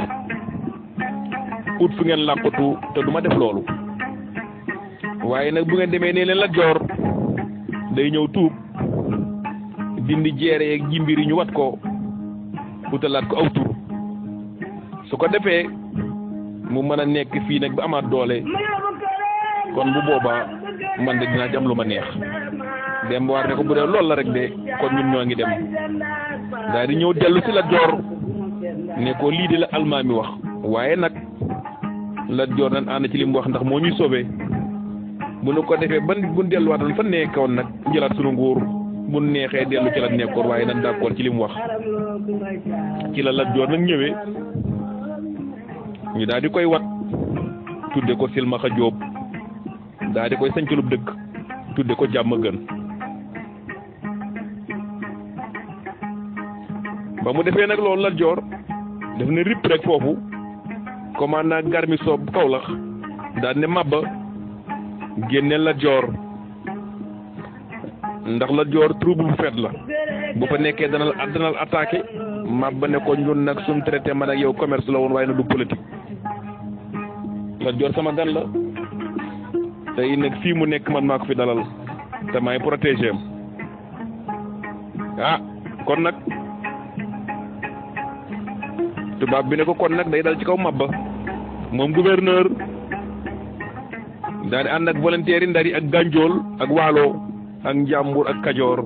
ut fu ngeen làqatu te du ma def loolu waaye nag bu ngeen demee nee leen Lat Joor day ñëw tuub dindi jeere yeeg jimbir yi ñu wat ko utalaat ko aw tur su ko defee mu mën a nekk fii nag ba amaat doole kon bu boobaa man de dinaa ci am lu ma neex dem war ne ko bu dee loolu la rek de kon ñun ñoo ngi dem daal di ñëw dellu si Lat Joor ne ko lii de la almaami wax waaye nag Lat Joor nan ànd ci li mu wax ndax moo ñuy sauvé bu nu ko defee ban bu delluwaatoon fa nekkoon nag jëlaat sunu nguur bu neexee dellu ci la nekkoon waaye nan d'accord ci li mu wax ci la Lat Joor nag ñëwee ñu daal di koy wat tudde ko Silmaxa Jóob daal di koy sañcalub dëkk tudde ko Jàmm Gën ba mu defee nag loolu Lat Joor def na ripp rek foofu commandant Garmi Soob Kawlax daal ne Maba génne Lat Joor ndax Lat Joor trouble bu fet la bu fa nekkee danal attaqué Maba ne ko ñun nag suñu traité man ak yow commerce la woon waaye na du politique Lat Joor sama gan la tey nag fii mu nekk man maa ko fi dalal te maay protégé am ah kon nag tubaab bi ne ko kon nag day dal ci kaw Maba moom gouverneur daal di ànd ak volontaire yi Ndari ak Gànjool ak Waalo ak Njàmbur ak Kajoor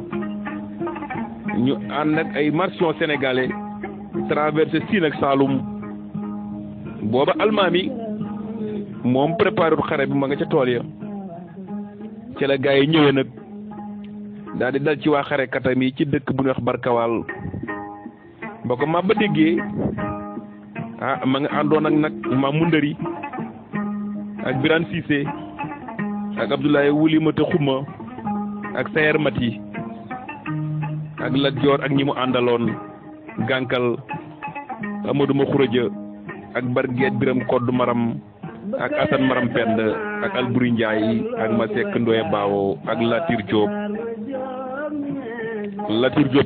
ñu ànd ak ay marchands sénégalais traversé Siin ak Saalum booba almaami moom préparé xare bi ma nga ca tool ya ci la gaa yi ñëwee nag daal di dal ci waa xare katam yi ci dëkk bu ñuy wax Barkawaal ba ko Maba déggee ah ma nga àndoon ak nag Maamu Ndëri ak Birane Cissé ak Abdoulaye Wuli Mata Xuma ak Sayer Mati ak Lat Joor ak ñi mu àndaloon Gànkal Amadou Ma Xuraja ak Bargeet Biram Kodd Maram ak Asan Maram Pend ak Alburi Njaay ak Masek Ndoye Baawo ak Latir Diop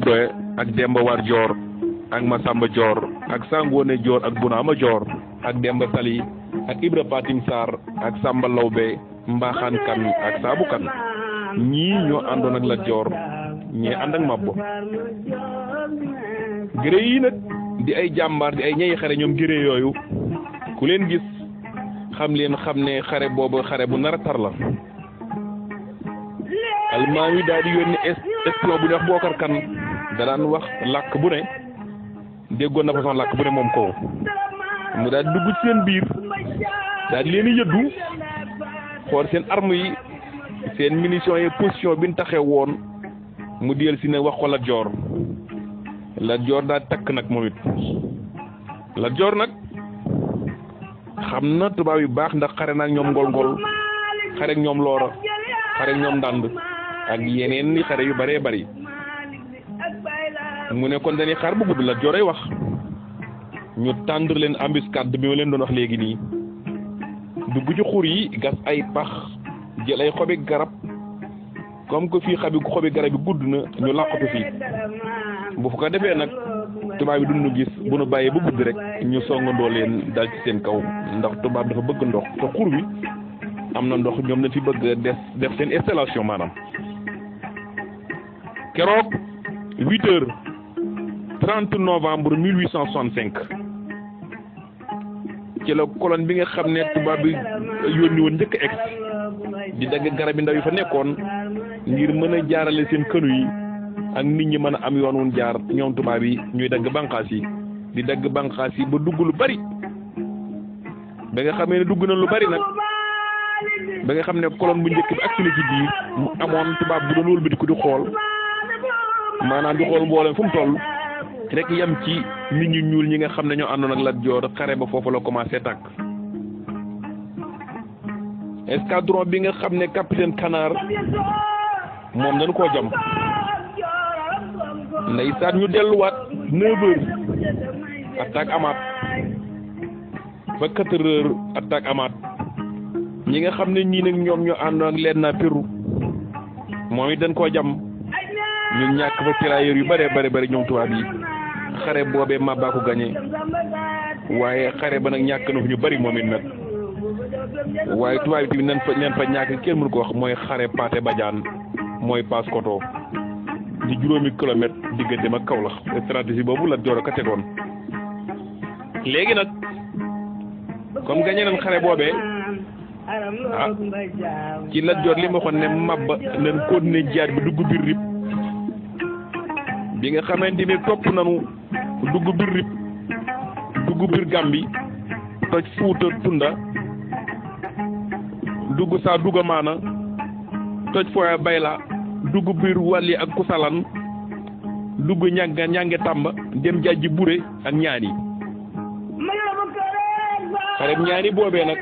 doye ak Demba War Joor ak Masamba Joor ak Sangoone Joor ak Bunaama Joor ak Demba Sali ak Ibra Patim Sarr ak Samba Lawbe Mbaxaan Kan ak Saabu Kan ñii ñoo àndoon ak Lat Joor ñee ànd ak Maba gëré yi nag di ay jàmbaar di ay ñey xare ñoom gëré yooyu ku leen gis xam leen xam ne xare boobu xare bu nar a tar la almaami daal di yónni espion bu ñuy wax Bookar Kan da daan wax làkk bu ne déggoon na façon làkk bu ne moom ko mu daal dugg ci seen biir daal di leen di yëddu xool seen arme yi seen munitions yi position bi ñu taxee woon mu diyal si ne wax ko Lat Joor Lat Joor daal takk nag moom it Lat Joor nag xam na tubaab yu baax ndax xare na ak ñoom ngol-ngol xare ak ñoom loora xare ak ñoom ndànd ak yeneen ni xare yu bëree bëri mu ne kon dañuy xaar bu gudd Lat Joor ay wax ñu tàndur leen embuscade bi ma leen doon wax léegi nii dugg ci xur yi gas ay pax jël ay xobi garab comme que fii xobi garab yi gudd na ñu làqatu fii bu fa ko defee nag tubaab yi duñu gis bu nu bàyyee ba gudd rek ñu songandoo leen dal ci seen kaw ndax tubaab dafa bëgg ndox te xur wi am na ndox ñoom dañ fi bëgg def seen installation maanaam keroog 8h 30 novembre 1865 ci la colonne bi nga xam ne tubaab bi yónni woon njëkk a egg di dagg garab yi ndaw yi fa nekkoon ngir mën a jaarale seen kënu yi ak nit ñi mën a am yoon wun jaar ñoom tubaab yi ñuy dagg banqaas yi di dagg banqaas yi ba dugg lu bari ba nga xamee ne dugg na lu bari nag ba nga xam ne colonne bu njëkk bi ak na ci biir mu amoon tubaab bu doon wëlbatiku di xool maanaam di xool mboolem fu mu toll rek yam ci nit ñu ñuul ñi nga xam ne ñoo àndoon ak Lat Joor xare ba foofu la commencé tàkk escadron bi nga xam ne capitaine Canard moom dañu koo jam ndeysaan ñu delluwaat 9h attaque amaat ba 4h attaque amaat ñi nga xam ne ñii nag ñoom ñoo àndoon ak leen na Pérou moom it dañ koo jam ñu ñàkk fa tirailleurs yu bëree bëri ñoom tubaab yi xare boobee Maba ko gagné waaye xare ba nag ñàkk na fu ñu bëri moom it nag waaye tubaab yi tamit nan fa ñàkk kenn mënu ko wax mooy xare Pathé Badiane mooy Paoskoto di juróomi kilomètre diggante ma Kaolack stratégie boobu Lat Joor a ko tegoon léegi nag comme gagné nañ xare boobee ah ci Lat Joor li ma waxoon ne Maba nañ continuer jiyaat bi dugg biir Rip bi nga xamante ni topp nañu dugg biir Rip dugg biir Gàmbi toj Fuuta Tunda dugg saa dugga maana toj Foya Bayla dugg biir Wàlli ak Kusalan dugg ñànge Tàmba dem jàjji Bure ak Ñaani xareb Ñaani boobee nag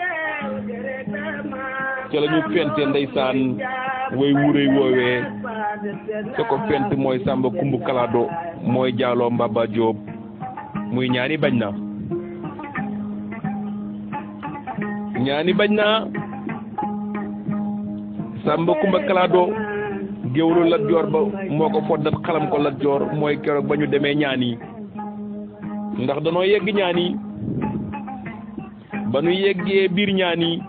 ca la ñu fente ndeysaan way wuréy woowee te ko fent mooy Samba Kumba Kalado mooy Jaaloo Mbaba Joob muy ñaani bañ na ñaani bañ na Samba Kumba Kalado géwlu Lat Joor ba moo ko foddat xalam ko Lat Joor mooy keroog ba ñu demee ñaani ndax danoo yegg ñaani ba nu yeggee biir ñaani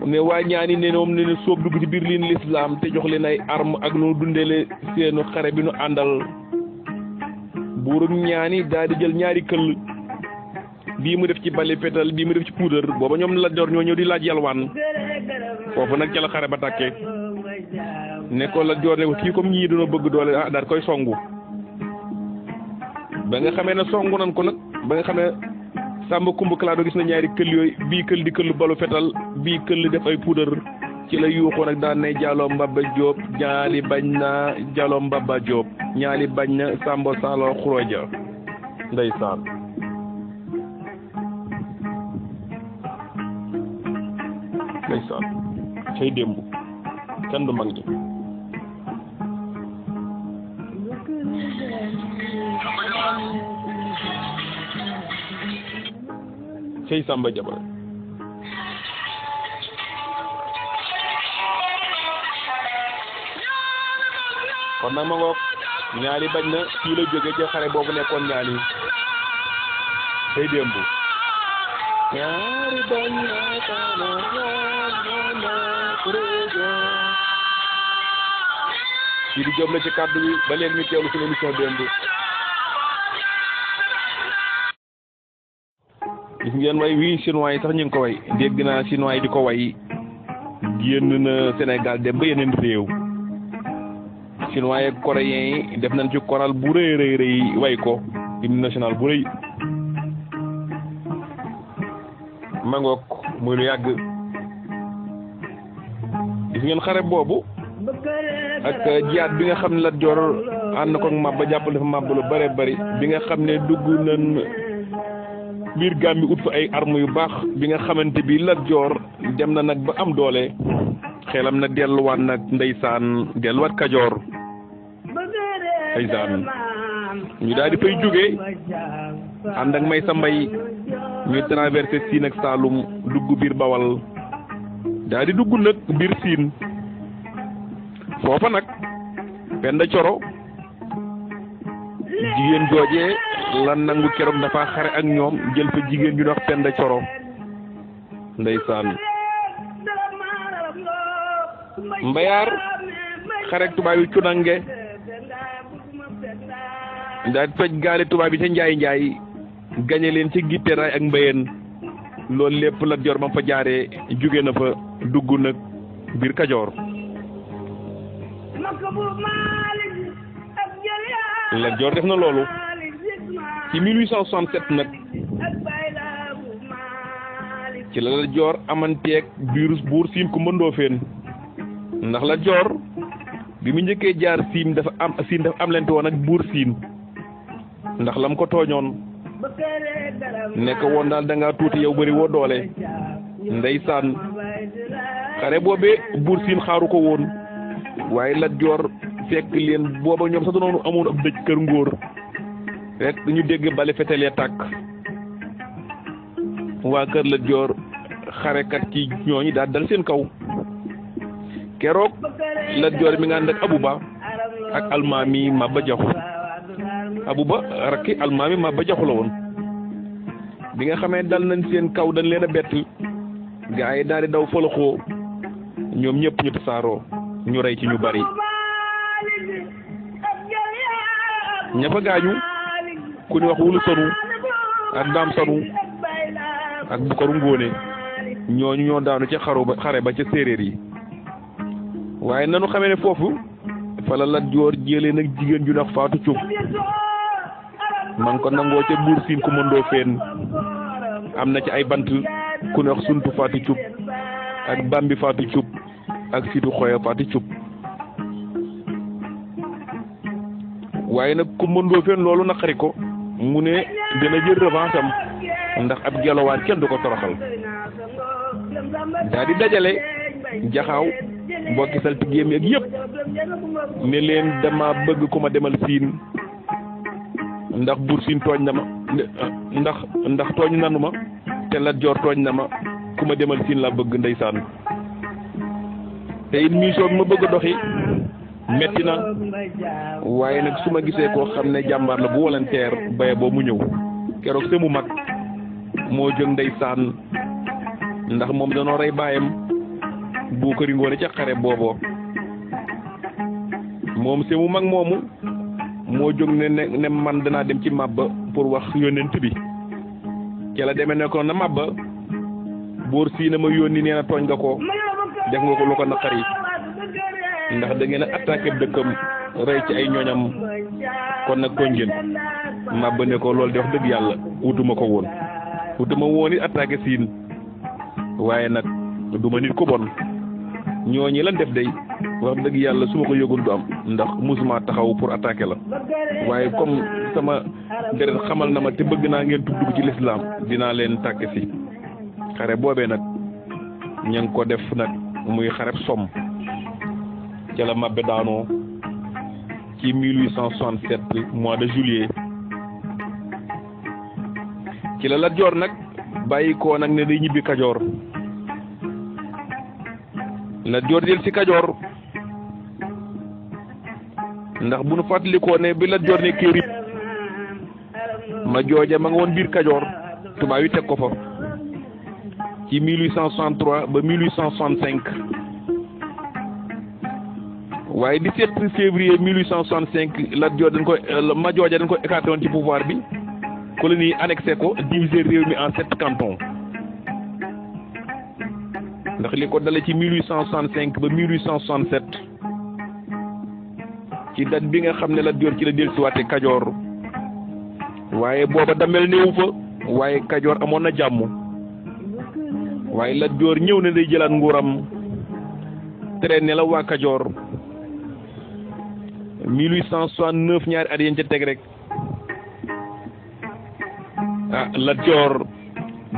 ne waa ñaani ne moom ne soob dugg ci biir liin l'islam te jox leen ay arme ak nu dundele seenu xare bi nu àndal buurum ñaani daal di jël ñaari këll bii mu def ci bali fetal bii mu def ci puudar booba ñoom Lat Joor ñoo ñëw di laaj yalwaan foofu nag ca la xare ba tàkkee ne ko Lat Joor ne ko kii comme ñii dañoo bëgg doole daal koy songu ba nga xamee ne songu nan ko nag ba nga xamee Samba Kumba Kalado gis na ñaari këll yooyu bii këll di këll balu fetal bii këll def ay puudar ci la yuuxoo nag daan ne Jaaloo Mbaba Joob ñaali bañ na Jaaloo Mbaba Joob ñaali bañ na Samba Salo Xuroja ndeysaan ndeysaan cay démb kenn du mag ñi cey Samba Jabare kon nag ma ngoog ñaari bañ na fii la jóge ci xare boobu nekkoon ñaani cey démb ñaari bañ na fii di jóob la ci kàddu bi ba léegi ñu teewlu suñu émission démb gis ngeen way wii chinois yi sax ñu ngi ko way dégg naa chinois yi di ko way génn na Sénégal dem ba yeneen réew chinois yi ak coréens yi def nañ ci choral bu rëy rëy rëy way ko hymne national bu rëy mangook muy lu yàgg gis ngeen xare boobu ak jiyaat bi nga xam ne Lat Joor ànd ko Maba jàppale fa Maba lu bare bari bi nga xam ne dugg nañ biir Gàmbi ut fa ay armes yu baax bi nga xamante bi Lat Joor dem na nag ba am doole xelam na delluwaat nag ndeysaan delluwaat Kajoor ndeysaan ñu daal di fay jóge ànd ak Maysa Mbay ñuy traversé Siin ak Saalum dugg biir Bawal daal di dugg nag biir Siin foofa nag Penda Coro jigéen joojee lan nangu keroog dafa xare ak ñoom jël fa jigéen ñu wax Penda Coro ndeysaan mbayaar xare ak tubaab yi cunange daal toj gaale tubaab yi ca njaay njaay gañe leen ci gitteraay ak mbayeen loolu lépp Lat Joor ba fa jaaree jóge na fa dugg nag biir Kajoor Lat Joor def na loolu ci 1867 nag ci la Lat Joor amanteeg buur Siin Kumba Ndoofeen ndax Lat Joor bi mu njëkkee jaar Siin dafa am lente woon ak buur Siin ndax lam ko tooñoon nekk woon daal da ngaa tuuti yow bëri woo doole ndeysaan xare boobee buur Siin xaaru ko woon waaye Lat Joor fekk leen booba ñoom sax danoonu amoon ab dëj kër ngóor rek ñu dégg bale fetel ya tàkk waa kër Lat Joor xarekat ci ñooñu daal dal seen kaw keroog Lat Joor mi nga ànd ak Abuba ak almaami Maba Jaxu Abuba rakki almaami Maba Jaxu la woon bi nga xamee dal nañ seen kaw dañ leen a bett gaa yi daal di daw foloxoo ñoom ñëpp ñu tasaaroo ñu rey ci ñu bari ña fa gaañu ku ñu wax Wulu Sonu ak Daam Sonu ak Bukaru Ngóone ñooñu ñoo daanu ca xare ba ca séeréer yi waaye nanu xamee ne foofu fa la Lat Joor jëlee nag jigéen ju nax Faatu Cub man ko nangoo ca buur Siin Kumba Ndoofeen am na ci ay bant ku ñu wax Suntu Faatu Cub ak Bambi Faatu Cub ak Situ Xoya Faatu Cub waaye nag Kumba Ndoofeen loolu naqari ko mu ne dina jël revanche am ndax ab gelowaan kenn du ko toroxal daa di dajale jaxaaw mbokki saltigéem ak yëpp ne leen dama bëgg ku ma demal siin ndax Buur Siin tooñ na ma ndax tooñ nanu ma te Lat Joor tooñ na ma ku ma demal siin la bëgg ndeysaan te it mission bi ma bëgg a doxi metti na waaye nag su ma gisee koo xam ne jàmbaar la bu volontaire baye boo mu ñëw keroog se mu mag moo jóg ndeysaan ndax moom danoo rey baayam bu këri ngoone ca xare booboo moom se mu mag moomu moo jóg ne man danaa dem ci Mabba pour wax yónnent bi ca la demee ne ko na Mabba Buur Siin ma yónni nee na tooñ nga ko def nga ko lu ko naqari ndax da ngeen a attaqué dëkkam rey ci ay ñooñam kon nag tooñ ngeen Mabba ne ko loolu de wax dëgg yàlla wutuma ko woon wutuma woon it attaqué Siin waaye nag duma nit ko bon ñooñi lan def day wax dëgg yàlla su ma ko yëgul du am ndax musuma taxaw pour attaquer la waaye comme sama deret xamal na ma te bëgg naa ngeen dugg ci lislaam dinaa leen tàkke si xare boobee nag ña ngi ko def nag muy xareb Somme ca la Mabbe daanoo ci 1867 mois de juillet ci la Lat Joor nag bàyyi ko nag ne day ñibbi Kajoor Lat Joor del ci Kajoor ndax bu nu fàttalikoo ne bi Lat Joor ne kii rib ma jooja ma nga woon biir Kajoor tubaab yi teg ko fa ci 1863 ba 1865 waaye 17 février 1865 Lat Joor dañ ko ma jooja dañ ko écarté woon ci pouvoir bi colonie annexé ko diviser réew mi en 7 cantons ndax li ko dale ci 1865 ba 1867 ci date bi nga xam ne Lat Joor ci la dellusiwaate Kajoor waaye booba damel néewu fa waaye Kajoor amoon na jàmm waaye Lat Joor ñëw na day jëlaat nguuram traîné la waa Kajoor 1869 ñaari at yéen ca teg rek Lat Joor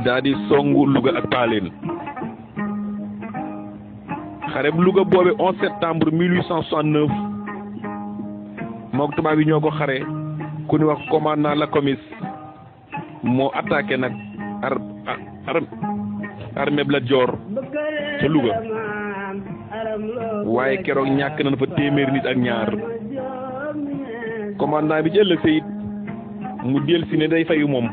daa di songu Louga ak Paaleen xareb Louga boobe 11 septembre 1869 mook tubaab yi ñoo ko xare ku ni wax commandant Lacomis moo attaqué nag armée Lat Joor ca Louga waaye keroog ñàkk nañ fa téeméeri nit ak ñaar commandant bi ci ëllëg sayit mu del si ne day fayu moom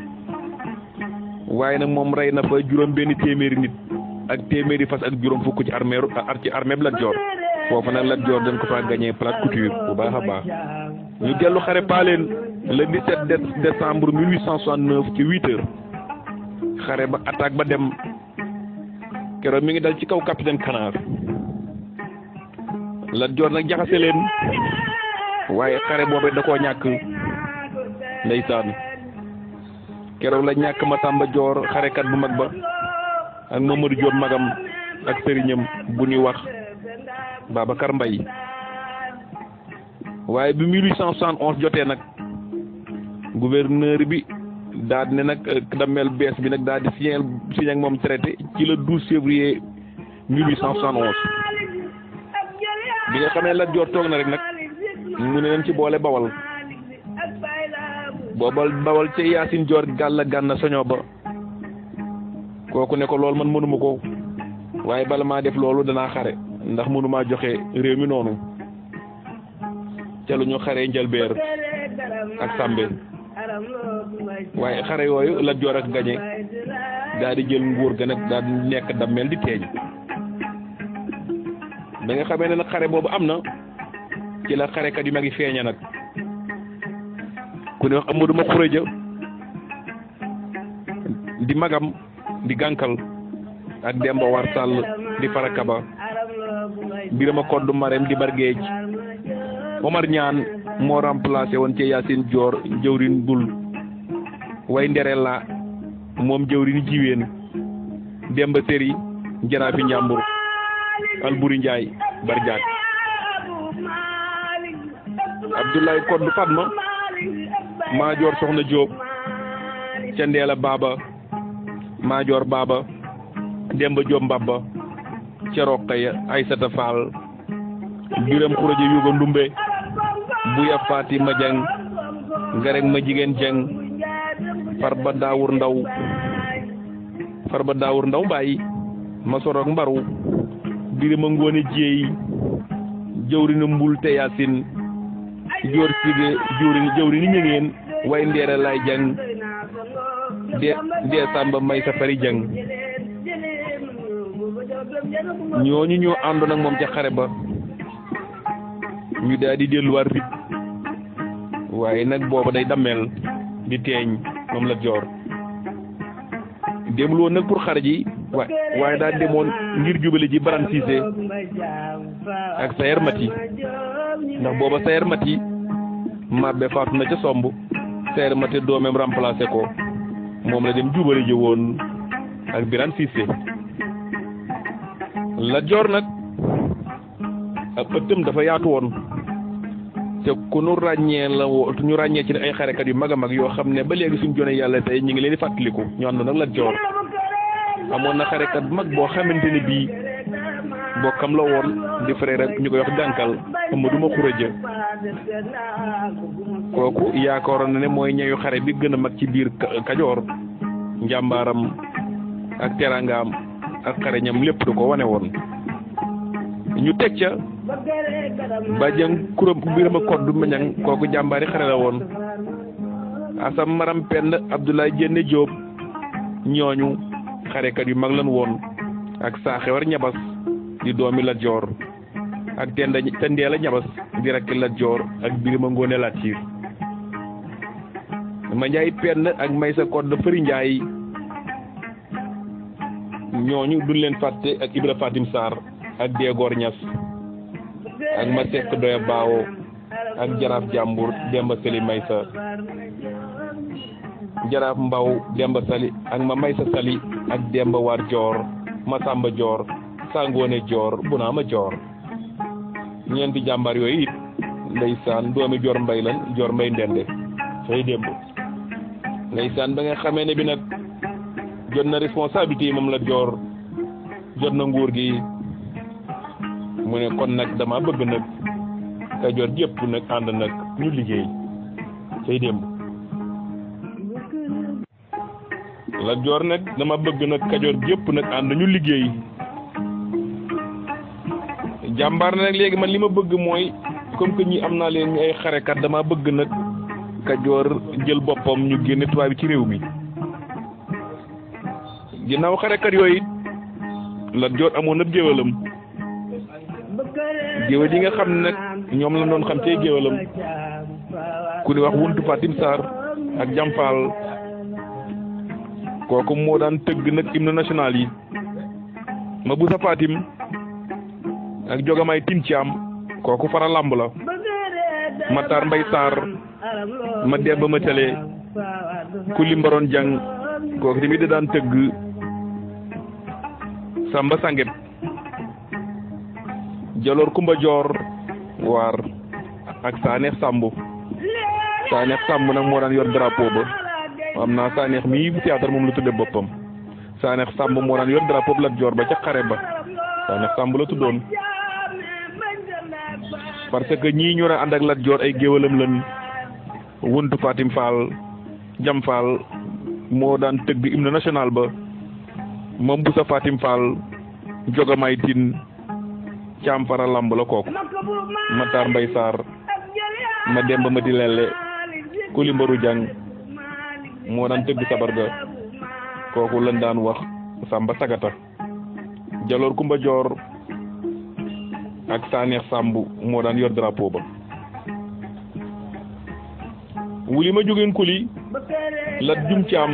waaye nag moom rey na fa juróom benn téeméeri nit ak téeméeri fas ak juróom fukk ci armée Lat Joor foofu nag Lat Joor dañ ko fa gagné plate couture bu baax a baax ñu dellu xare Paaleen le 17 décembre 1869 ci 8 heures xare ba attaque ba dem keroog mi ngi dal ci kaw capitaine Canard Lat Joor nag jaxase leen waaye xare boobu da koo ñàkk ndeysaan keroog la ñàkk Masamba Joor xarekat bu mag ba ak Mamadou Diop magam ak sëriñam bu ñuy wax Babacar Mbaye waaye bi 1871 jotee nag gouverneur bi daal ne nag damel bees bi nag daal di signé ak moom traité ci le 12 février 1871 bi nga xamee Lat Joor toog na rek nag mu ne leen ci boole Bawal Bawal ca Yaasin Joor Gàlla Gànna soño ba kooku ne ko loolu man mënuma ko waaye bala maa def loolu danaa xare ndax mënumaa joxe réew mi noonu ca lu ñu xare Njalbeer ak Sàmbe waaye xare yooyu Lat Joor ak gañe daal di jël nguur ga nag daal di nekk dammel di teeñ da nga xamee ne nag xare boobu am na ci la xarekat yu mag yi feeña nag ku ne wax Amadou Ma Xureja di magam di gànkal ak Demba War Sall di Farakaba Birama Koddu Marème di Bargeej Omar Ñaan moo remplacé woon ci Yaasin Joor jëwrin bul way nderela moom jëwrin jiween Demba Seri Jaraafi Njàmbur Alburi Njaay Barjaak Abdoulaye Koddu Fatma Maajoor Soxna Jóob ca Ndeela Baaba Maajoor Baaba Demba Jóob Mbabba ca Roqaya Aysata Faal Biram Xuraja Yuga Ndumbe Buya Fatima Jang Ngareg ma jigéen Jang Farba Daawur Ndaw Mbaay Masorok Mbaru Birima Ngoone Jéey jawrina Mbul te Yaasin joor sige jawri ni ñëngeen way ndeera lay jang de Samba may sa fari jang ñooñu ñoo àndoon ak moom ca xare ba ñu daal di delluwaat rit waaye nag booba day dammeel di teeñ moom Lat Joor demul woon nag pour xare ji waaye daa demoon ngir jubale ji Baran Siise ak Sayer Mati ndax booba Sayer Mati mabbe faatu na ca somb Sayer Mati doomeem remplacé ko moom la dem jubale ji woon ak Biran Siise Lat Joor nag ak ëttam dafa yaatu woon te ku ñu ràññee ci ay xarekat yu mag a mag yoo xam ne ba léegi suñ jone yàlla tey ñu ngi leen di fàttaliku ñu àndoon ak Lat Joor amoon na xarekat bu mag boo xamante ne bii bokkam la woon di frère rek ñu koy wax gànkal Amadou Ma Xuraja kooku yaakaaroon na ne mooy ñeeyu xare bi gën a mag ci biir Kajoor njàmbaaram ak teraangaam ak xareñam lépp du ko wane woon ñu teg ca bàjjan kuram Birama Koddu Meñang kooku jàmbaari xare la woon Asam Maram Pend Abdoulaye Jénne Jóob ñooñu xarekat yu mag lan woon ak Saaxewar Ñabas di doomi Lat Joor ak Tendeela Ñabas di rakki Lat Joor ak Birima Ngoone Latiir ma Njaay Pend ak Maysa Kodd Fëri Njaay ñooñu duñ leen fàtte ak Ibra Fatim Sarr ak Deegoor Ñas ak ma Sekk Doya Baawo ak Jaraaf Jàmbur Demba Sali Maysa Jaraaf Mbaw Demba Sali ak ma Maysa Sali ak Demba War Joor ma Samba Joor Sangoone Joor Bunaama Joor ñeenti jàmbaar yooyu it ndeysaan doomi Joor Mbay lan Joor Mbay Ndende fay démb ndeysaan ba nga xamee ne bi nag jot na responsabilité yi moom Lat Joor jot na nguur gi mu ne kon nag dama bëgg nag Kajoor yëpp nag ànd nag ñu liggéey fay démb Lat Joor nag dama bëgg nag Kajoor yëpp nag ànd ñu liggéey jàmbaar na nag léegi man li ma bëgg mooy comme que ñi am naa leen ñu ay xarekat dama bëgg nag Kajoor jël boppam ñu génne tubaab bi ci réew mi ginnaaw xarekat yooyu Lat Joor amoon na géwalam géwal yi nga xam ne nag ñoom la doon xam cee géwalam ku di wax Wuntu Fatim Sarr ak Jamfaal kooku moo daan tëgg nag hymne national yi ma Busa Fatim ak Jogamay Tin Caam kooku fara lamb la Matar Mbay Sarr ma Demba ma tale Kuli Mbaroon Jang kooku tamit da daan tëgg Samba Sanget Jaloor Kumba Joor waar ak Saneex Samb nag moo daan yor drapeau ba am naa Saneex mii bu théâtre moom la tudde boppam Saneex Samb moo daan yor drapeau bu Lat Joor ba ca xare ba Saneex Samb la tuddoon parce que ñii ñu ànd ak Lat Joor ay géwalam lan Wuntu Fatim Fall Jam Fall moo daan tëgg hymne national ba moom Busa Fatim Fall Jogamay Tin Caam fara lamb la kooku Matar Mbay Sarr ma Demba ma di lelle Kuli Mbaru Jang moo daan tëgg sabar ga kooku lañ daan wax Samba Sagata Jaloor Kumba Joor ak Saneex Samb moo daan yor drapeau ba wuli ma jógeen Kuli Lat Jum Caam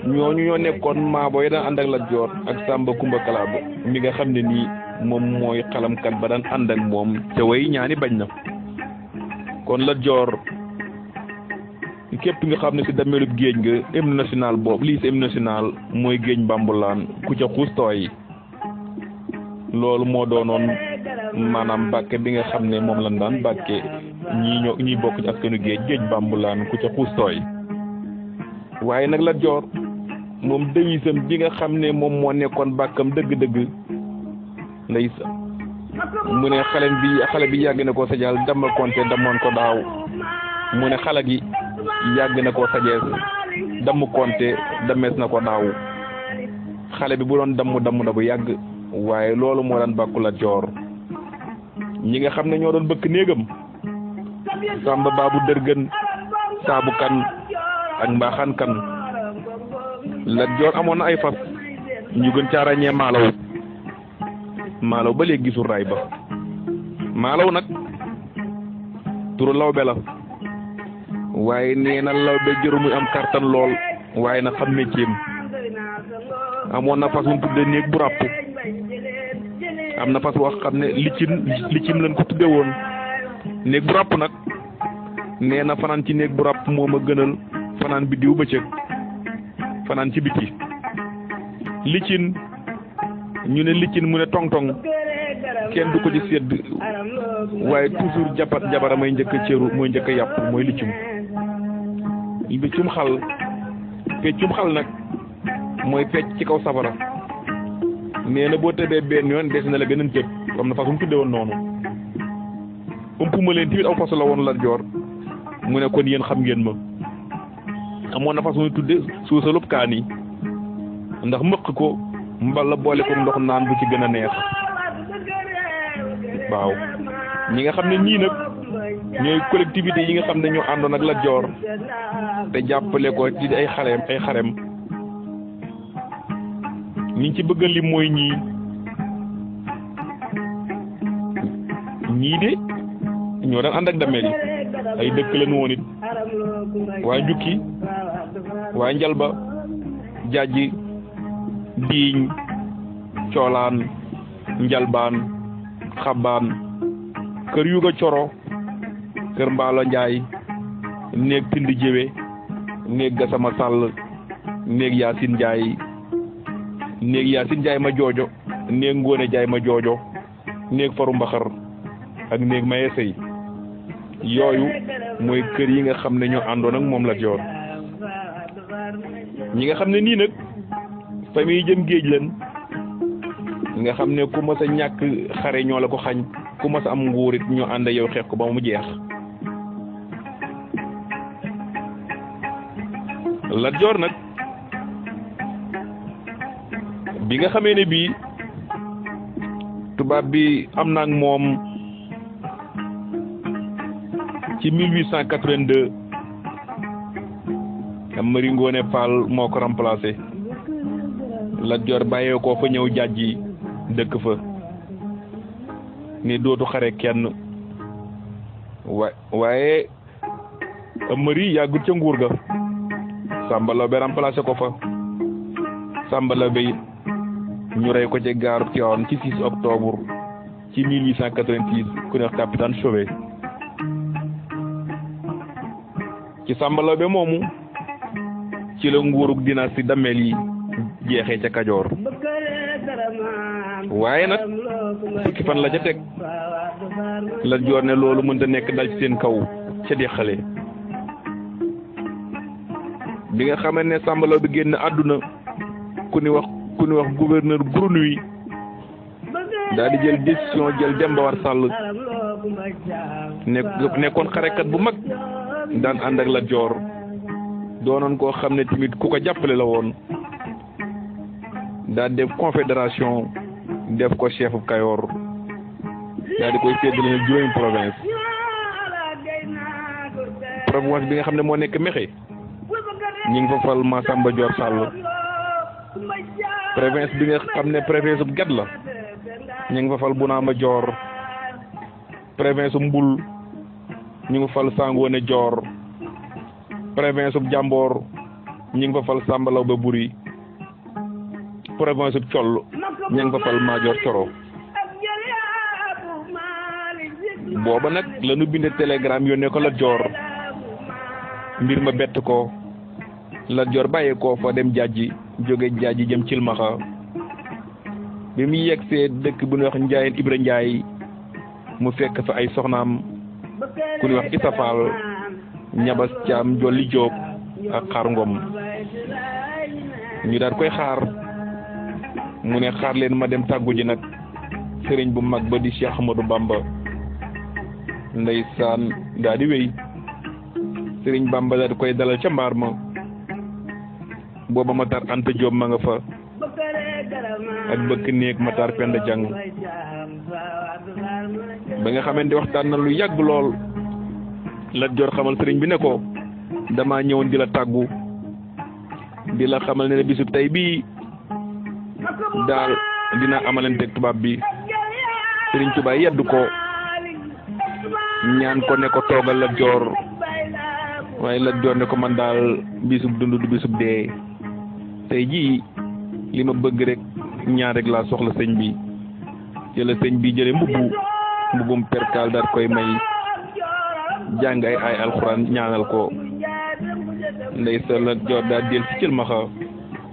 ñooñu ñoo nekkoon maabo yi daan ànd ak Lat Joor ak Samba Kumba Kalaabo mi nga xam ne nii moom mooy xalamkat ba daan ànd ak moom te way ñaani bañ na kon Lat Joor képp nga xam ne si dameelub géej nga hymne national boobu lii si hymne national mooy géej Mbambulaan ku ca xuus tooy loolu moo doonoon maanaam bàkke bi nga xam ne moom lañ daan bàkke ñii bokk ci askanu géej Mbambulaan ku ca xuus tooy waaye nag Lat Joor moom dewisam bi nga xam ne moom moo nekkoon bàkkam dëgg-dëgg ndey mu ne xale bi yàgg na koo sajal dama konte damoon ko daaw mu ne xale gi yàgg na koo sajees damm konte damees na ko daaw xale bi bu doon damm na bu yàgg waaye loolu moo daan bàkku Lat Joor ñi nga xam ne ñoo doon bëkk néegam Samba Baabu Dërgën Saabu Kan ak Mbaaxaan Kan Lat Joor amoon na ay fas ñu gën caa ràññee maalaw ba léegi gisul raay ba maalaw nag turu lawbe la waaye nee na lawbe jëru muy am kartan lool waaye na xam métier amoon na fas mu tudde néeg bu ràpp am na fas wax xam ne licim lañ ko tudde woon néeg bu ràpp nag nee na fanaan ci néeg bu ràpp moo ma gënal fanaan biddiw bëccëg fanaan ci biti licin ñu ne licin mu ne tong-tong kenn du ko ci sedd waaye toujours jabara may njëkk a cëru mooy njëkk a yàpp mooy liccum peccum xal nag mooy fecc ci kaw safara nee na boo tëbee benn yoon des na la beneen tëb am na fas mu tudde woon noonu ëmpuma leen tamit aw fas la woon Lat Joor mu ne kon yéen xam ngeen ma amoon na fas muy tudde suusalub kaani ndax mëq ko mbala boole ko ndox naan bu ci gën a neex waaw ñi nga xam ne ñii nag ñooy collectivité yi nga xam ne ñoo àndoon ak Lat Joor te jàppale ko ci ay xarem ñi ci bëgg a lim mooy ñii de ñoo daan ànd ak dameel yi ay dëkk lañu woon it waa njukki waa njalba jaaji diiñ coolaan njalbaan xabaan kër yuga coro kër mbaalo njaay néeg pind jéwe néeg gasama sàll néeg yaasin njaay ma joojo néeg ngóone jaay ma joojo néeg faru mbaxar ak néeg maye sëy yooyu mooy kër yi nga xam ne ñoo àndoon ak moom Lat Joor ñi nga xam ne nii nag famille jëm géej leen nga xam ne ku mas a ñàkk xare ñoo la ko xañ ku mas a am nguurit ñoo ànd yow xeex ko ba mu jeex Lat Joor nag bi nga xamee ne bii tubaab bi am na ak moom ci 1882 Amari Ngoone Fall moo ko remplacé Lat Joor bàyyee ko fa ñëw jàjji dëkk fa ni dootu xare kenn waaye Amari yàggut ca nguur ga Samba Laobé remplacé ko fa Samba Laobé ñu rey ko ci gaaru Tivaouane ci 6 octobre ci 1886 ku ne wax capitaine Chauvet ci Samba Laobé moomu ci la nguurug dynastie Damel yi jeexee ca Kajoor waaye nag fukki fan la ca teg Lat Joor ne loolu mënta nekk dal ci seen kaw ca deqale bi nga xamee ne Samba Laobé génn àdduna ku ni wax gouverneur Grounuy daal di jël décision jël Demba War Sall nekkoon xarekat bu mag daan ànd ak Lat Joor doonoon koo xam ne tamit ku ko jàppale la woon daal def confédération def ko chef Kayoor daal di koy séddale na juróomi province bi nga xam ne moo nekk Mexe ñi ngi fa fal Massamba Dior Sall province bi nga xam ne province bu Gad la ñu ngi fa fal Bounama Dior province bu Mbul ñu ngi fa fal Sangoone Dior province bu Jàmboor ñu ngi fa fal Samba Laobé Buri province bu Coll ñu ngi fa fal Maajoor Coro booba nag la nu binde télégramme yónnee ko Lat Joor mbir ma bett ko Lat Joor bàyyee koo fa dem jaaji jóge jaaji jëm Cilmaxa bi mu yegsee dëkk bu ñuy wax Njaayeen Ibra Njaay mu fekk fa ay soxnaam ku ñuy wax Issa Fall Ñabas Caam Jolli Jóob ak Xaar Ngom ñu daal koy xaar mu ne xaar leen ma dem tàggu ji nag sëriñ bu mag ba di Cheikh Ahmadou Bamba ndeysaan daa di wéy sëriñ Bamba daa di koy dalal ca mbaar ma booba Matar Anta Diop ma nga fa ak bëkk néeg Matar Penda Jang ba nga xamante waxtaan na lu yàgg lool Lat Joor xamal sëriñ bi ne ko dama ñëwoon di la tàggu di la xamal ne bisub tey bii daal dina amalanteeg tubaab bi sëriñ Tuubaa yeddu ko ñaan ko ne ko toogal Lat Joor waaye Lat Joor ne ko man daal bisub dund du bisub dee tey jii li ma bëgg rek ñaar rek laa soxla sëñ bi ci la sëñ bi jële mbubum perkaal daal koy may jàng ay alxuraan ñaanal ko ndeysaan Lat Joor daal del ci Cilmaxa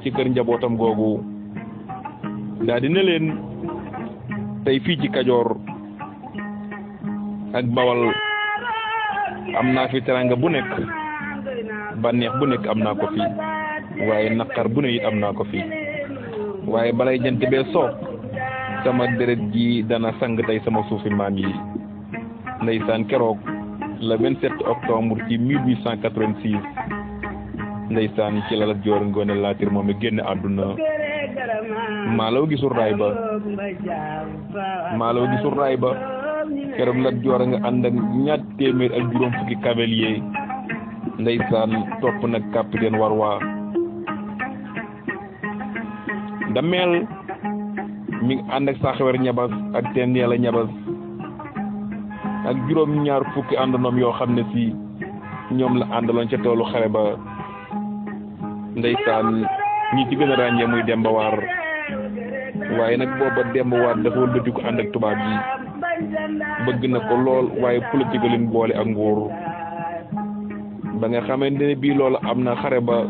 ci kër njabootam googu daal di ne leen tey fii ci Kajoor ak Bawal am naa fi teranga bu nekk bànneex bu nekk am naa ko fi waaye naqar bu ne it am naa ko fi waaye balay jant bee soo sama deret ji dana sang tey sama suufi maam yi ndeysaan keroog le 27 octobre ci 1886 ndeysaan ci la Lat Joor Ngoone Laatiir moom mi génn àdduna maalaw gisul raay ba keroog Lat Joor nga ànd ak ñaar téeméer ak juróom fukki cavalier ndeysaan topp nag capitaine Warwa Dameel mi ngi ànd ak Saxewer Ñabas ak teen Yàlla Ñabas ak juróom ñaar fukki àndandoom yoo xam ne si ñoom la àndaloon ca toolu xare ba ndeysaan ñi ci gën a ràññee muy Demba War waaye nag booba Demba War dafa wëlbati ko ànd ak tubaab yi bëgg na ko lool waaye politique leen boole ak nguur ba nga xamante ne bii loolu am na xare ba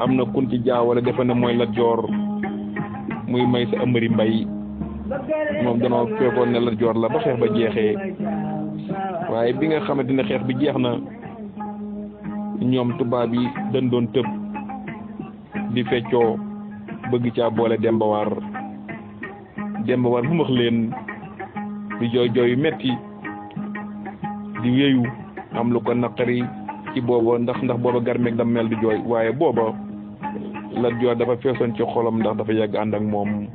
am na kun ci jaawale defe na mooy Lat Joor muy may sa Amari Mbay moom danoo fekkoon ne Lat Joor la ba xeex ba jeexee waaye bi nga xamante ne xeex bi jeex na ñoom tubaab yi dañ doon tëb di feccoo bëgg caa boole Demba War bu max leen di jooy yu metti di wéyu am lu ko naqari ci booba ndax booba Garmeeg Dameel di jooy waaye booba Lat Joor dafa feesoon ci xolam ndax dafa yàgg ànd ak moom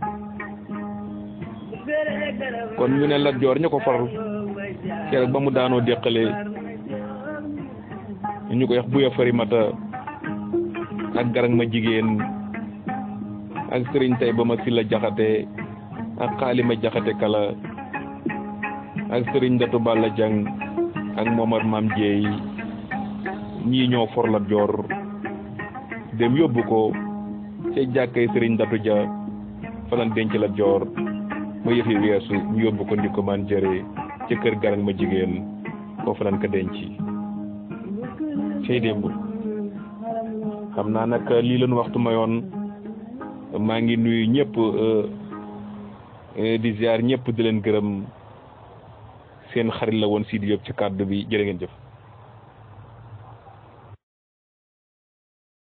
kon ñu ne Lat Joor ñu ko faral keroog ba mu daanoo déqale ñu koy wax Buya Farimata ak Garang ma jigéen ak Sëriñ Tay ba ma Silla Jaxate ak Xaalima Jaxate Kala ak Sëriñ Ndatu Balla Jang ak Momar Maam Jeey ñii ñoo for Lat Joor dem yóbbu ko ca jàkkay Sëriñ Ndatu Ja falan denc Lat Joor ba yëf yi weesu ñu yóbbu ko ndiko man jëre ca kër Garang ma jigéen foofu lan ko denc cey démb xam naa nag lii leen waxtu mayoon maa ngi nuyu ñëpp di ziar ñëpp di leen gërëm seen xarit la woon Sidi Diop ci kàddu bi jërë ngeen jëf